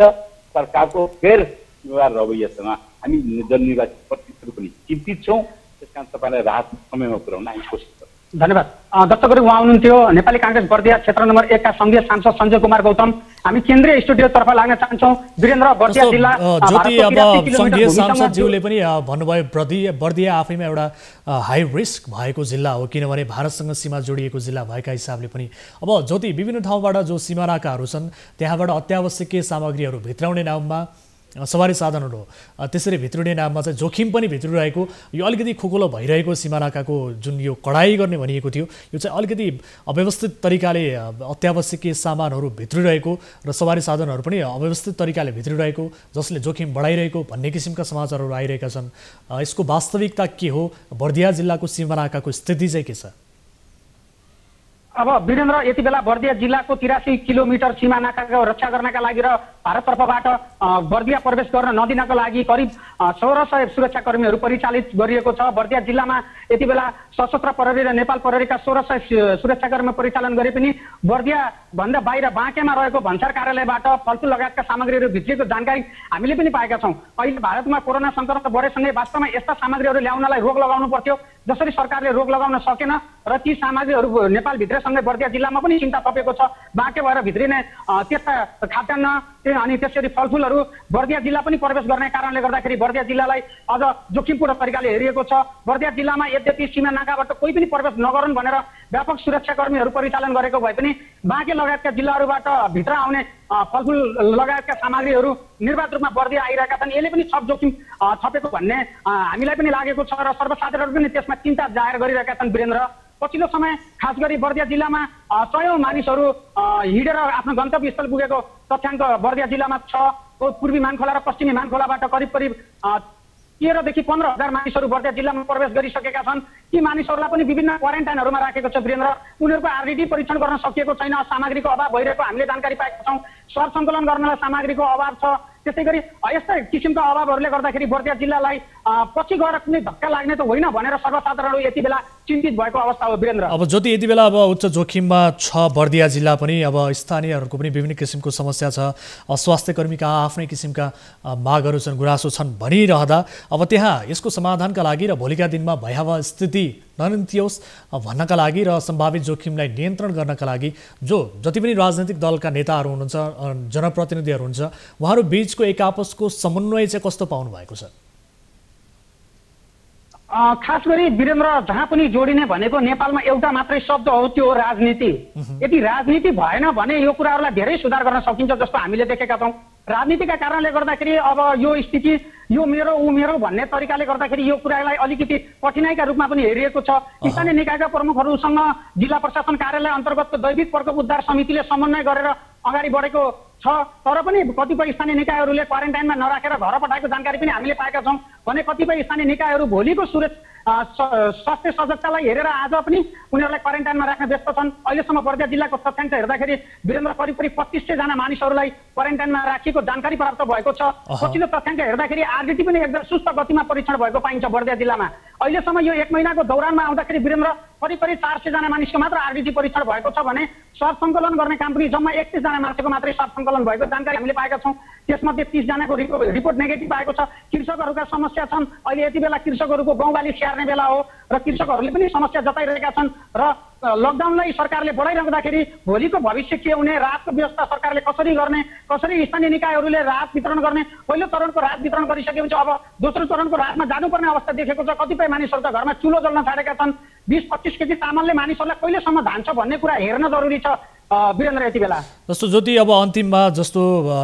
सरकारको गैर जिम्मेवार रवैयासँग हामी जननिर्वाचित प्रतिनिधिहरू पनि चिन्तित छौँ। त्यसकारण तपाईँलाई राहत समयमा पुर्याउन हामी कोसिस गर्छौँ। धन्यवाद। दर्शक गरी उहाँ हुनुहुन्थ्यो नेपाली काङ्ग्रेस बर्दिया क्षेत्र नम्बर 1 का संघीय सांसद सञ्जय कुमार गौतम। हामी केन्द्रीय स्टुडियोतर्फ लाग्न चाहन्छौँ। वीरेन्द्र, बर्दिया जिल्ला ज्योति, अब संघीय सांसदज्यूले पनि भन्नुभयो बर्दिया आफैमा एउटा हाई रिस्क भएको जिल्ला हो, किनभने भारतसँग सीमा जोडिएको जिल्ला भएका हिसाबले पनि। अब ज्योति, विभिन्न ठाउँबाट जो सीमानाकाहरू छन् त्यहाँबाट अत्यावश्यकीय सामग्रीहरू भित्राउने नाममा, सवारी साधनहरू त्यसरी भित्रिने नाममा चाहिँ जोखिम पनि भित्रिरहेको, यो अलिकति खुकुलो भइरहेको सीमानाकाको जुन यो कडाई गर्ने भनिएको थियो, यो चाहिँ अलिकति अव्यवस्थित तरिकाले अत्यावश्यकीय सामानहरू भित्रिरहेको र सवारी साधनहरू पनि अव्यवस्थित तरिकाले भित्रिरहेको, जसले जोखिम बढाइरहेको भन्ने किसिमका समाचारहरू आइरहेका छन्। यसको वास्तविकता के हो? बर्दिया जिल्लाको सीमानाकाको स्थिति चाहिँ के छ? अब वीरेन्द्र, यति बेला बर्दिया जिल्लाको 83 किलोमिटर सीमा नाकाको रक्षा गर्नका लागि र भारततर्फबाट बर्दिया प्रवेश गर्न नदिनका लागि करिब 1600 सुरक्षाकर्मीहरू परिचालित गरिएको छ। बर्दिया जिल्लामा यति बेला सशस्त्र प्रहरी र नेपाल प्रहरीका 1600 सुरक्षाकर्मी परिचालन गरे पनि बर्दिया भन्दा बाहिर बाँकेमा रहेको भन्सार कार्यालयबाट फलफुल लगायतका सामग्रीहरू भित्रिएको जानकारी हामीले पनि पाएका छौँ। अहिले भारतमा कोरोना सङ्क्रमण बढेसँगै वास्तवमा यस्ता सामग्रीहरू ल्याउनलाई रोक लगाउनु पर्थ्यो। जसरी सरकारले रोक लगाउन सकेन र ती सामग्रीहरू नेपालभित्रसँगै बर्दिया जिल्लामा पनि चिन्ता थपेको छ। बाँके भएर भित्रिने त्यस्ता खाद्यान्न अनि त्यसरी फलफुलहरू बर्दिया जिल्ला पनि प्रवेश गर्ने कारणले गर्दाखेरि बर्दिया जिल्लालाई अझ जोखिमपूर्ण तरिकाले हेरिएको छ। बर्दिया जिल्लामा यद्यपि सीमा नाकाबाट कोही पनि प्रवेश नगरून् भनेर व्यापक सुरक्षाकर्मीहरू परिचालन गरेको भए पनि बाँके लगायतका जिल्लाहरूबाट भित्र आउने फलफुल लगायतका सामग्रीहरू निर्वाध रूपमा बर्दिया आइरहेका छन्। यसले पनि थप जोखिम थपेको भन्ने हामीलाई पनि लागेको छ र सर्वसाधारण पनि त्यसमा चिन्ता जाहेर गरिरहेका छन्। वीरेन्द्र, पछिल्लो समय खास गरी बर्दिया जिल्लामा सयौं मानिसहरू हिँडेर आफ्नो गन्तव्य स्थल पुगेको तथ्याङ्क बर्दिया जिल्लामा छ। पूर्वी मानखोला र पश्चिमी मानखोलाबाट करिब 13 देखि 15,000 मानिसहरू बर्दिया जिल्लामा प्रवेश गरिसकेका छन्। ती मानिसहरूलाई पनि विभिन्न क्वारेन्टाइनहरूमा राखेको छ। वीरेन्द्र, उनीहरूको आरडिटी परीक्षण गर्न सकिएको छैन। सामग्रीको अभाव भइरहेको हामीले जानकारी पाएका छौँ। स्वर सङ्कलन गर्नलाई सामग्रीको अभाव छ। त्यसै गरी यस्ता किसिमका अभावहरूले गर्दाखेरि बर्दिया जिल्लालाई पछि गएर कुनै धक्का लाग्ने त होइन भनेर सर्वसाधारण यति बेला चिन्तित भएको अवस्था हो। वीरेन्द्र, अब ज्योति, यति बेला अब उच्च जोखिममा छ बर्दिया जिल्ला पनि। अब स्थानीयहरूको पनि विभिन्न किसिमको समस्या छ। स्वास्थ्य कर्मीका आफ्नै किसिमका मागहरू छन्, गुनासो छन् भनिरहँदा अब त्यहाँ यसको समाधानका लागि र भोलिका दिनमा भयावह स्थिति ननिम्तियोस् भन्नका लागि र सम्भावित जोखिमलाई नियन्त्रण गर्नका लागि जति पनि राजनैतिक दलका नेताहरू हुनुहुन्छ, जनप्रतिनिधिहरू हुन्छ, उहाँहरू बीचको एक आपसको समन्वय चाहिँ कस्तो पाउनु भएको छ? खास गरी वीरेन्द्र, जहाँ पनि जोडिने भनेको नेपालमा एउटा मात्रै शब्द हो, त्यो हो राजनीति। यदि राजनीति भएन भने यो कुराहरूलाई धेरै सुधार गर्न सकिन्छ जस्तो हामीले देखेका छौँ। राजनीतिका कारणले गर्दाखेरि अब यो स्थिति यो मेरो ऊ मेरो भन्ने तरिकाले गर्दाखेरि यो कुरालाई अलिकति कठिनाइका रूपमा पनि हेरिएको छ। स्थानीय निकायका प्रमुखहरूसँग जिल्ला प्रशासन कार्यालय अन्तर्गतको दैविक प्रकोप उद्धार समितिले समन्वय गरेर अगाडि बढेको छ। तर पनि कतिपय स्थानीय निकायहरूले क्वारेन्टाइनमा नराखेर घर पठाएको जानकारी पनि हामीले पाएका छौँ भने कतिपय स्थानीय निकायहरू भोलिको स्वास्थ्य सजगतालाई हेरेर आज पनि उनीहरूलाई क्वारेन्टाइनमा राख्न व्यस्त छन्। अहिलेसम्म बर्दिया जिल्लाको तथ्याङ्क हेर्दाखेरि वीरेन्द्र करिब 2500 जना मानिसहरूलाई क्वारेन्टाइनमा राखिएको जानकारी प्राप्त भएको छ। पछिल्लो तथ्याङ्क हेर्दाखेरि आरडिटी पनि एकदम सुस्त गतिमा परीक्षण भएको पाइन्छ बर्दिया जिल्लामा। अहिलेसम्म यो 1 महिनाको दौरानमा आउँदाखेरि वीरेन्द्र करिब 400 जना मानिसको मात्र आरडिटी परीक्षण भएको छ भने स्वाब सङ्कलन गर्ने काम पनि जम्मा 31 जना मान्छेको मात्रै स्वाब सङ्कलन भएको जानकारी हामीले पाएका छौँ। त्यसमध्ये 30 जनाको रिपोर्ट नेगेटिभ आएको छ। कृषकहरूका समस्या छन्। अहिले यति बेला कृषकहरूको गौँबाली स्याहार्ने बेला हो र कृषकहरूले पनि समस्या जताइरहेका छन् र लकडाउनलाई सरकारले बढाइराख्दाखेरि भोलिको भविष्य के हुने, राहतको व्यवस्था सरकारले कसरी गर्ने, कसरी स्थानीय निकायहरूले राहत वितरण गर्ने। पहिलो चरणको राहत वितरण गरिसकेपछि अब दोस्रो चरणको राहतमा जानुपर्ने अवस्था देखेको छ। कतिपय मानिसहरूका घरमा चुलो जल्न छाडेका छन्। 20-25 केजी चामलले मानिसहरूलाई कहिलेसम्म धान्छ भन्ने कुरा हेर्न जरुरी छ वीरेन्द्र। यति बेला जस्तो ज्योति अब अन्तिममा जस्तो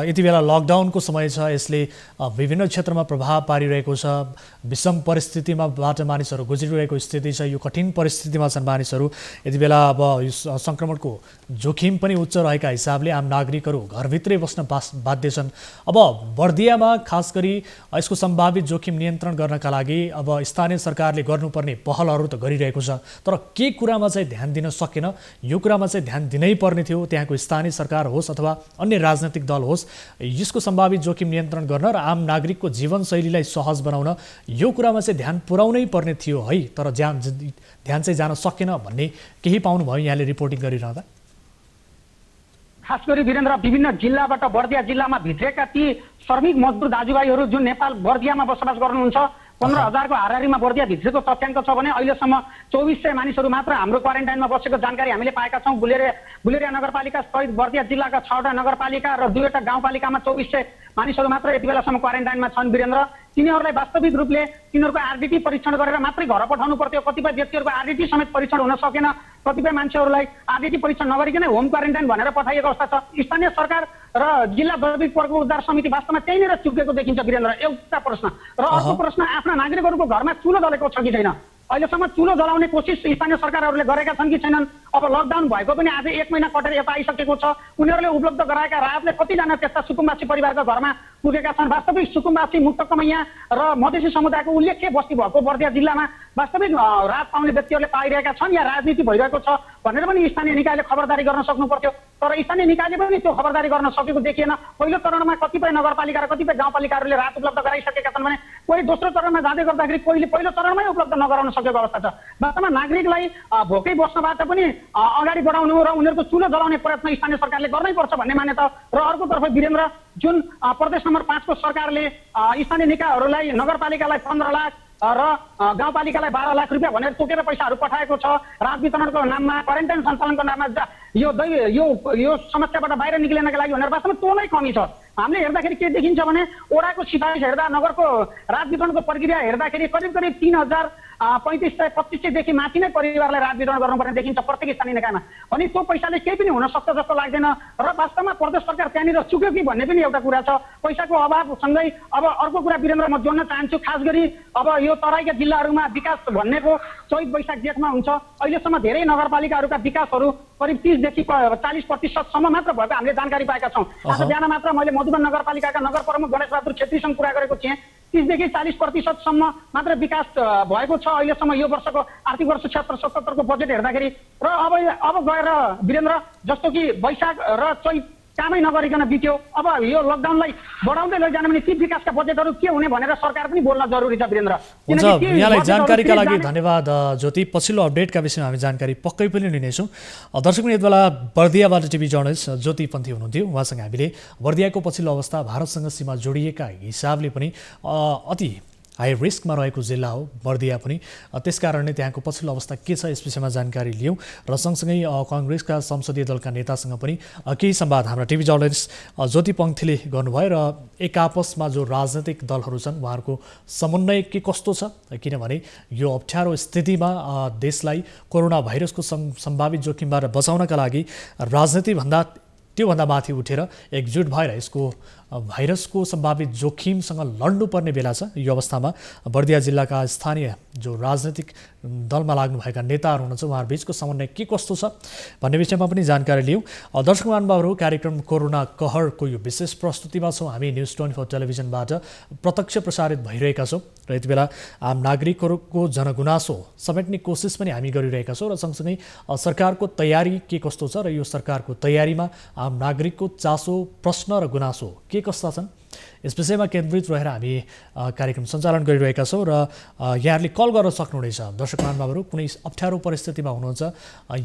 यति बेला लकडाउनको समय छ, यसले विभिन्न क्षेत्रमा प्रभाव पारिरहेको छ। विषम परिस्थितिमाबाट मानिसहरू गुज्रिरहेको स्थिति छ। यो कठिन परिस्थितिमा छन् मानिसहरू। यति बेला अब यो सङ्क्रमणको जोखिम पनि उच्च रहेका हिसाबले आम नागरिकहरू घरभित्रै बस्न बाध्य छन्। अब बर्दियामा खास गरी यसको सम्भावित जोखिम नियन्त्रण गर्नका लागि अब स्थानीय सरकारले गर्नुपर्ने पहलहरू त गरिरहेको छ, तर के कुरामा चाहिँ ध्यान दिन सकेन? यो कुरामा चाहिँ ध्यान दिनै पर्ने थियो, त्यहाँको स्थानीय सरकार होस् अथवा अन्य राजनैतिक दल होस्, यसको सम्भावित जोखिम नियन्त्रण गर्न र आम नागरिकको जीवनशैलीलाई सहज बनाउन यो कुरामा चाहिँ ध्यान पुर्याउनै पर्ने थियो है, तर ध्यान चाहिँ जान सकेन भन्ने केही पाउनुभयो यहाँले रिपोर्टिङ गरिरहँदा? खास गरी वीरेन्द्र विभिन्न जिल्लाबाट बर्दिया जिल्लामा भित्रेका ती श्रमिक मजदुर दाजुभाइहरू जुन नेपाल बर्दियामा बसोबास गर्नुहुन्छ 15,000 को हाराहारीमा बर्दिया भित्रको तथ्याङ्क छ भने अहिलेसम्म 2400 मानिसहरू मात्र हाम्रो क्वारेन्टाइनमा बसेको जानकारी हामीले पाएका छौँ। बुलेरिया नगरपालिका सहित बर्दिया जिल्लाका 6वटा नगरपालिका र 2वटा गाउँपालिकामा 2400 मानिसहरू मात्र यति बेलासम्म क्वारेन्टाइनमा छन् वीरेन्द्र। तिनीहरूलाई वास्तविक रूपले तिनीहरूको आरडिटी परीक्षण गरेर मात्रै घर पठाउनु पर्थ्यो। कतिपय व्यक्तिहरूको आरडिटी समेत परीक्षण हुन सकेन। कतिपय मान्छेहरूलाई आरडिटी परीक्षण नगरिकन होम क्वारेन्टाइन भनेर पठाइएको अवस्था छ। स्थानीय सरकार र जिल्ला दैविक वर्ग उद्धार समिति वास्तवमा त्यहीँनिर चुकेको देखिन्छ वीरेन्द्र। एउटा प्रश्न र अर्को प्रश्न, आफ्ना नागरिकहरूको घरमा चुलो जलेको छ कि छैन? अहिलेसम्म चुलो जलाउने कोसिस स्थानीय सरकारहरूले गरेका छन् कि छैनन्? अब लकडाउन भएको पनि आज 1 महिना कटेर यता आइसकेको छ। उनीहरूले उपलब्ध गराएका राहतले कतिजना त्यस्ता सुकुम्बासी परिवारका घरमा पुगेका छन्? वास्तविक सुकुम्बासी मुक्त कमैया र मधेसी समुदायको उल्लेख्य बस्ती भएको बर्दिया जिल्लामा वास्तविक राहत पाउने व्यक्तिहरूले पाइरहेका छन् या राजनीति भइरहेको छ भनेर पनि स्थानीय निकायले खबरदारी गर्न सक्नु पर्थ्यो। तर स्थानीय निकायले पनि त्यो खबरदारी गर्न सकेको देखिएन। पहिलो चरणमा कतिपय नगरपालिका र कतिपय गाउँपालिकाहरूले राहत उपलब्ध गराइसकेका छन् भने कोही दोस्रो चरणमा जाँदै गर्दाखेरि कोहीले पहिलो चरणमै उपलब्ध नगराउन सकेको अवस्था छ। वास्तवमा नागरिकलाई भोकै बस्नबाट पनि अगाडि बढाउनु र उनीहरूको चुलो जलाउने प्रयत्न स्थानीय सरकारले गर्नै पर्छ भन्ने मान्यता। र अर्कोतर्फ वीरेन्द्र जुन प्रदेश नम्बर 5 को सरकारले स्थानीय निकायहरूलाई नगरपालिकालाई 15 लाख र गाउँपालिकालाई 12 लाख रुपियाँ भनेर तोकेर पैसाहरू पठाएको छ राहत वितरणको नाममा, क्वारेन्टाइन सञ्चालनको नाममा। यो समस्याबाट बाहिर निक्लिनका लागि भनेर वास्तवमा तोलै कमी छ। हामीले हेर्दाखेरि के देखिन्छ भने ओडाको सिफारिस हेर्दा, नगरको राहत वितरणको प्रक्रिया हेर्दाखेरि करिब 3,3500-2500 देखि माथि नै परिवारलाई राहत वितरण गर्नुपर्ने देखिन्छ प्रत्येक स्थानीय निकायमा। अनि त्यो पैसाले केही पनि हुन सक्छ जस्तो लाग्दैन र वास्तवमा प्रदेश सरकार त्यहाँनिर चुक्यो कि भन्ने पनि एउटा कुरा छ। पैसाको अभावसँगै अब अर्को कुरा वीरेन्द्र म जोड्न चाहन्छु। खास गरी अब यो तराईका जिल्लाहरूमा विकास भन्नेको चैत वैशाख जेठमा हुन्छ। अहिलेसम्म धेरै नगरपालिकाहरूका विकासहरू करिब 30 देखि 40% मात्र भएको हामीले जानकारी पाएका छौँ। आज बिहान मात्र मैले मधुबन नगरपालिकाका नगर प्रमुख गणेश बहादुर छेत्रीसँग कुरा गरेको थिएँ। 30 देखि 40% मात्र विकास भएको छ अहिलेसम्म यो वर्षको आर्थिक वर्ष 76-77 को बजेट हेर्दाखेरि। र अब गएर वीरेन्द्र जस्तो कि वैशाख र चैत कामै नगरिकन बित्यो। अब यो लकडाउनलाई बढाउँदै लैजान भने ती विकासका बजेटहरू के हुने भनेर सरकार पनि बोल्न जरुरी छ वीरेन्द्र। हुन्छ, यहाँलाई जानकारीका लागि धन्यवाद ज्योति। पछिल्लो अपडेटका विषयमा हामी जानकारी पक्कै पनि लिनेछौँ। दर्शक पनि यति बेला बर्दियाबाट टिभी जर्नलिस्ट ज्योति पन्थी हुनुहुन्थ्यो। उहाँसँग हामीले बर्दियाको पछिल्लो अवस्था, भारतसँग सीमा जोडिएका हिसाबले पनि अति हाई रिस्कमा रहेको जिल्ला हो बर्दिया पनि, त्यसकारणले त्यहाँको पछिल्लो अवस्था के छ यस विषयमा जानकारी लियौँ र सँगसँगै काङ्ग्रेसका संसदीय दलका नेतासँग पनि केही संवाद हाम्रा टिभी जर्नलिस्ट ज्योति पन्थीले गर्नुभयो र एक आपसमा जो राजनैतिक दलहरू छन् उहाँहरूको समन्वय के कस्तो छ, किनभने यो अप्ठ्यारो स्थितिमा देशलाई कोरोना भाइरसको सम्भावित जोखिमबाट बचाउनका लागि राजनीतिभन्दा त्योभन्दा माथि उठेर एकजुट भएर यसको भाइरसको सम्भावित जोखिमसँग लड्नुपर्ने बेला छ। यो अवस्थामा बर्दिया जिल्लाका स्थानीय जो राजनैतिक दलमा लाग्नुभएका नेताहरू हुनुहुन्छ उहाँहरूबीचको समन्वय के कस्तो छ भन्ने विषयमा पनि जानकारी लियौँ। दर्शक महानुभावहरू, कार्यक्रम कोरोना कहरको यो विशेष प्रस्तुतिमा छौँ हामी। न्युज 24 टेलिभिजनबाट प्रत्यक्ष प्रसारित भइरहेका छौँ र यति बेला आम नागरिकहरूको जनगुनासो समेट्ने कोसिस पनि हामी गरिरहेका छौँ र सँगसँगै सरकारको तयारी के कस्तो छ र यो सरकारको तयारीमा आम नागरिकको चासो, प्रश्न र गुनासो के कस्ता छन् यस विषयमा केन्द्रित रहेर हामी कार्यक्रम सञ्चालन गरिरहेका छौँ र यहाँहरूले कल गर्न सक्नुहुनेछ। दर्शक महानुभावहरू, कुनै अप्ठ्यारो परिस्थितिमा हुनुहुन्छ,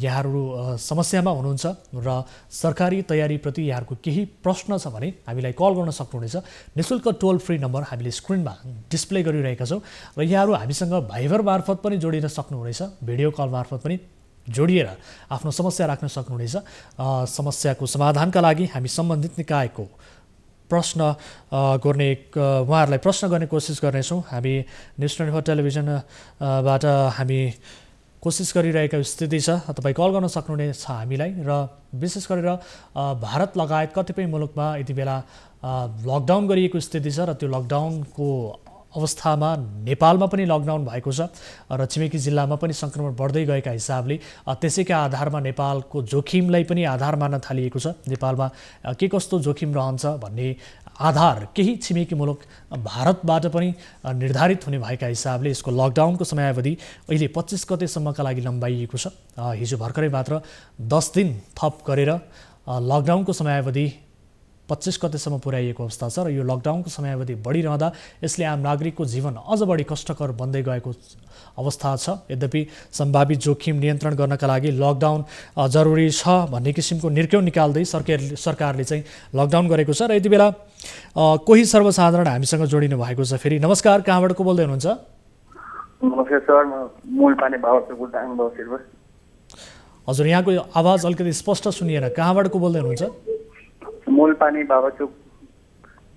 यहाँहरू समस्यामा हुनुहुन्छ र सरकारी तयारीप्रति यहाँहरूको केही प्रश्न छ भने हामीलाई कल गर्न सक्नुहुनेछ। निःशुल्क टोल फ्री नम्बर हामीले स्क्रिनमा डिस्प्ले गरिरहेका छौँ र यहाँहरू हामीसँग भाइबर मार्फत पनि जोडिन सक्नुहुनेछ, भिडियो कल मार्फत पनि जोडिएर आफ्नो समस्या राख्न सक्नुहुनेछ। समस्याको समाधानका लागि हामी सम्बन्धित निकायको प्रश्न गर्ने उहाँहरूलाई प्रश्न गर्ने कोसिस गर्नेछौँ। हामी न्युज 24 टेलिभिजनबाट हामी कोसिस गरिरहेको स्थिति छ। तपाईँ कल गर्न सक्नुहुनेछ हामीलाई र विशेष गरेर भारत लगायत कतिपय मुलुकमा यति बेला लकडाउन गरिएको स्थिति छ र त्यो लकडाउनको अवस्थामा नेपालमा पनि लकडाउन भएको छ र छिमेकी जिल्लामा पनि सङ्क्रमण बढ्दै गएका हिसाबले त्यसैका आधारमा नेपालको जोखिमलाई पनि आधार मान्न थालिएको छ। नेपालमा के कस्तो जोखिम रहन्छ भन्ने आधार केही छिमेकी मुलुक भारतबाट पनि निर्धारित हुने भएका हिसाबले यसको लकडाउनको समयावधि अहिले 25 गतेसम्मका लागि लम्बाइएको छ। हिजो भर्खरै मात्र 10 दिन थप गरेर लकडाउनको समयावधि 25 गतेसम्म पुर्याइएको अवस्था छ र यो लकडाउनको समयावधि बढिरहँदा यसले आम नागरिकको जीवन अझ बढी कष्टकर बन्दै गएको अवस्था छ। यद्यपि सम्भावित जोखिम नियन्त्रण गर्नका लागि लकडाउन जरुरी छ भन्ने किसिमको निर्क्यौ निकाल्दै सरकारले चाहिँ लकडाउन गरेको छ र यति बेला कोही सर्वसाधारण हामीसँग जोडिनु भएको छ। फेरि नमस्कार, कहाँबाट को बोल्दै हुनुहुन्छ? नमस्कार सर, म मूलपानी बाबचोकबाट आङदावा शेर्पा। हजुर, यहाँको आवाज अलिकति स्पष्ट सुनिएन, कहाँबाट को बोल्दै हुनुहुन्छ? मूलपानी बाबचोक,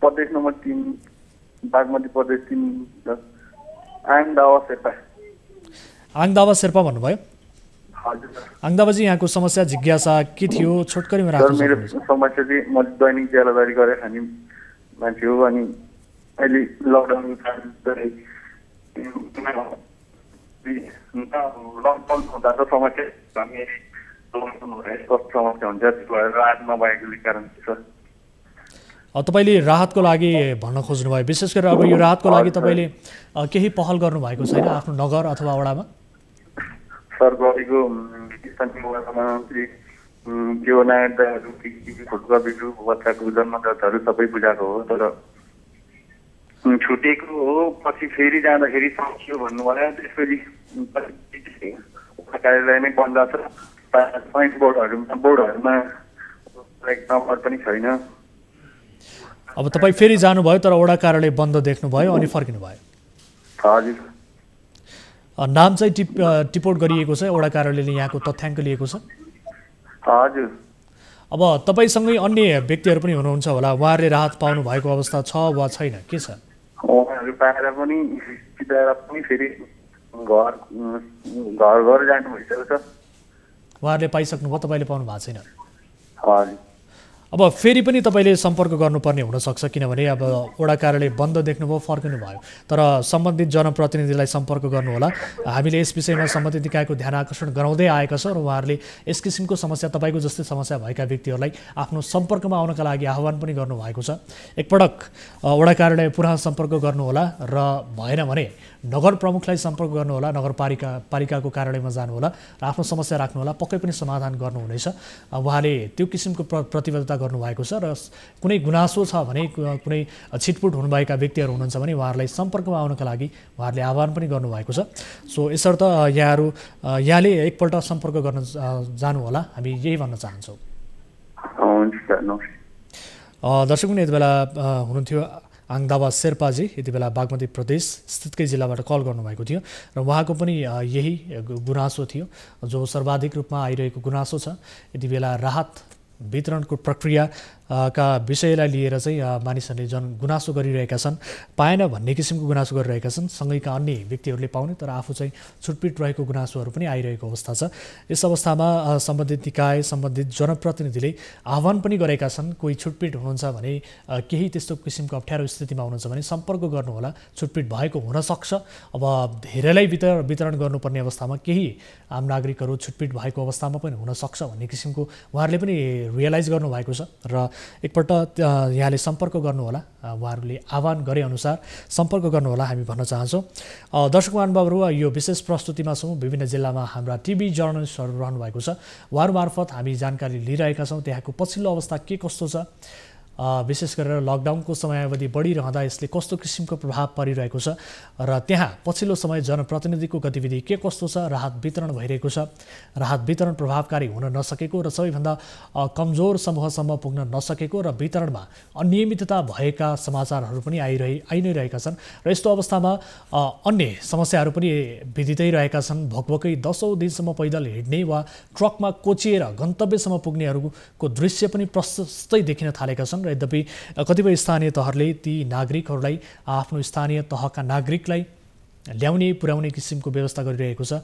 प्रदेश नम्बर 3, बागमती प्रदेश 3, आङदावा शेर्पा। आङदावा शेर्पा भन्नुभयो? हजुर। आङदावाजी, यहाँको समस्या जिज्ञासा के थियो छोटकरीमा राख्नु सक्नुहुन्छ? मेरो समस्या चाहिँ म दैनिक ज्यालादारी गरेर खाने मान्छे हो अनि अहिले लकडाउनको कारणले लकडाउन हुँदा त समस्या हामी कस्तो समस्या हुन्छ त्यो भएर राहत नभएकोले कारण छ। तपाईँले राहतको लागि भन्न खोज्नुभयो, विशेष गरेर अब यो राहतको लागि तपाईँले केही पहल गर्नुभएको छैन आफ्नो नगर अथवा वडामा? सर, गरेको स्थानीय वडामा त्यो नागरिकहरू फोटोकपीहरू बच्चाको जन्मजातहरू सबै बुझाएको हो, तर छुटेको हो। पछि फेरि जाँदाखेरि सकियो भन्नुभयो, त्यसपछि कार्यालय नै बन्द छ। बोर्डहरूमा नम्बर पनि छैन। अब तपाईँ फेरि जानुभयो तर वडा कार्यालय बन्द देख्नुभयो अनि फर्किनु भयो? हजुर। नाम चाहिँ टिपोट गरिएको छ, वडा कार्यालयले यहाँको तथ्याङ्क लिएको छ? हजुर। अब तपाईँसँगै अन्य व्यक्तिहरू पनि हुनुहुन्छ होला, उहाँहरूले राहत पाउनु भएको अवस्था छ वा छैन, के छ? उहाँहरू पाएर पनि फेरि घर जानु भइसकेको छ। उहाँहरूले पाइसक्नुभयो, तपाईँले पाउनु भएको छैन? हजुर। अब फेरि पनि तपाईँले सम्पर्क गर्नुपर्ने हुनसक्छ, किनभने अब वडा कार्यालय बन्द देख्नुभयो, फर्किनु भयो, तर सम्बन्धित जनप्रतिनिधिलाई सम्पर्क गर्नुहोला। हामीले यस विषयमा सम्बन्धित निकायको ध्यान आकर्षण गराउँदै आएका छौँ र उहाँहरूले यस किसिमको समस्या, तपाईँको जस्तै समस्या भएका व्यक्तिहरूलाई आफ्नो सम्पर्कमा आउनका लागि आह्वान पनि गर्नुभएको छ। एकपटक वडा कार्यालय पुनः सम्पर्क गर्नुहोला र भएन भने नगर प्रमुखलाई सम्पर्क गर्नुहोला, नगरपालिकाको कार्यालयमा जानुहोला र आफ्नो समस्या राख्नुहोला, पक्कै पनि समाधान गर्नुहुनेछ। उहाँले त्यो किसिमको प्रतिबद्धता गर्नुभएको छ र कुनै गुनासो छ भने, कुनै छिटपुट हुनुभएका व्यक्तिहरू हुनुहुन्छ भने उहाँहरूलाई सम्पर्कमा आउनका लागि उहाँहरूले आह्वान पनि गर्नुभएको छ। सो यसर्थ यहाँले एकपल्ट सम्पर्क गर्न जानुहोला, हामी यही भन्न चाहन्छौँ। दर्शक पनि यति बेला हुनुहुन्थ्यो आङदावा शेर्पाजी, यति बेला बागमती प्रदेश स्थितकै जिल्लाबाट कल गर्नुभएको थियो र उहाँको पनि यही गुनासो थियो, जो सर्वाधिक रूपमा आइरहेको गुनासो छ। यति बेला राहत वितरणको प्रक्रिया का विषयलाई लिएर चाहिँ मानिसहरूले गुनासो गरिरहेका छन्, पाएन भन्ने किसिमको गुनासो गरिरहेका छन्। सँगैका अन्य व्यक्तिहरूले पाउने तर आफू चाहिँ छुटपिट रहेको गुनासोहरू पनि आइरहेको अवस्था छ। यस अवस्थामा सम्बन्धित निकाय, सम्बन्धित जनप्रतिनिधिले आह्वान पनि गरेका छन्, कोही छुटपिट हुनुहुन्छ भने, केही त्यस्तो किसिमको अप्ठ्यारो स्थितिमा हुनुहुन्छ भने सम्पर्क गर्नुहोला, छुटपिट भएको हुनसक्छ। अब धेरैलाई वितरण गर्नुपर्ने अवस्थामा केही आम नागरिकहरू छुटपिट भएको अवस्थामा पनि हुनसक्छ भन्ने किसिमको उहाँहरूले पनि रियलाइज गर्नुभएको छ र एकपल्ट यहाँले सम्पर्क गर्नुहोला, उहाँहरूले आह्वान गरे अनुसार सम्पर्क गर्नुहोला हामी भन्न चाहन्छौँ। दर्शक महानुभावहरू, यो विशेष प्रस्तुतिमा छौँ। विभिन्न जिल्लामा हाम्रा टिभी जर्नलिस्टहरू रहनुभएको छ, उहाँहरू मार्फत हामी जानकारी लिइरहेका छौँ त्यहाँको पछिल्लो अवस्था के कस्तो छ, विशेष गरेर लकडाउनको समयावधि बढिरहँदा यसले कस्तो किसिमको प्रभाव परिरहेको छ र त्यहाँ पछिल्लो समय जनप्रतिनिधिको गतिविधि के कस्तो छ, राहत वितरण भइरहेको छ, राहत वितरण प्रभावकारी हुन नसकेको र सबैभन्दा कमजोर समूहसम्म पुग्न नसकेको र वितरणमा अनियमितता भएका समाचारहरू पनि आइ नै रहेका छन् र यस्तो अवस्थामा अन्य समस्याहरू पनि विदितै रहेका छन्। भोकभोकै 10औं दिनसम्म पैदल हिँड्ने वा ट्रकमा कोचिएर गन्तव्यसम्म पुग्नेहरूको दृश्य पनि प्रशस्तै देखिन थालेका छन्। यद्यपि कतिपय स्थानीय तहहरूले ती नागरिकहरूलाई, आफ्नो स्थानीय तहका नागरिकलाई ल्याउने पुर्याउने किसिमको व्यवस्था गरिरहेको छ।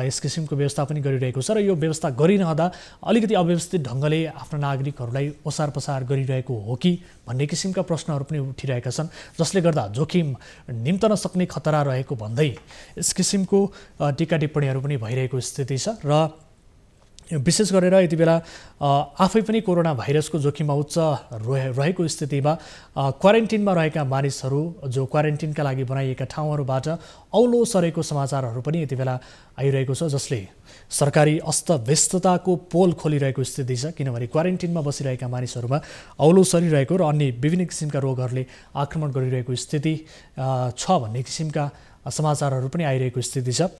यस किसिमको व्यवस्था पनि गरिरहेको छ र यो व्यवस्था गरिरहँदा अलिकति अव्यवस्थित ढङ्गले आफ्ना नागरिकहरूलाई ओसार पसार गरिरहेको हो कि भन्ने किसिमका प्रश्नहरू पनि उठिरहेका छन्, जसले गर्दा जोखिम निम्तन सक्ने खतरा रहेको भन्दै यस किसिमको टिका टिप्पणीहरू पनि भइरहेको स्थिति छ। र विशेष गरेर यति बेला आफै पनि कोरोना भाइरसको जोखिममा उच्च रहेको स्थितिमा क्वारेन्टिनमा रहेका मानिसहरू जो क्वारेन्टिनका लागि बनाइएका ठाउँहरूबाट औलो सरेको समाचारहरू पनि यति बेला आइरहेको छ, जसले सरकारी अस्तव्यस्तताको पोल खोलिरहेको स्थिति छ। किनभने क्वारेन्टिनमा बसिरहेका मानिसहरूमा औलो सरिरहेको र अन्य विभिन्न किसिमका रोगहरूले आक्रमण गरिरहेको स्थिति छ भन्ने किसिमका समाचारहरू पनि आइरहेको स्थिति छ।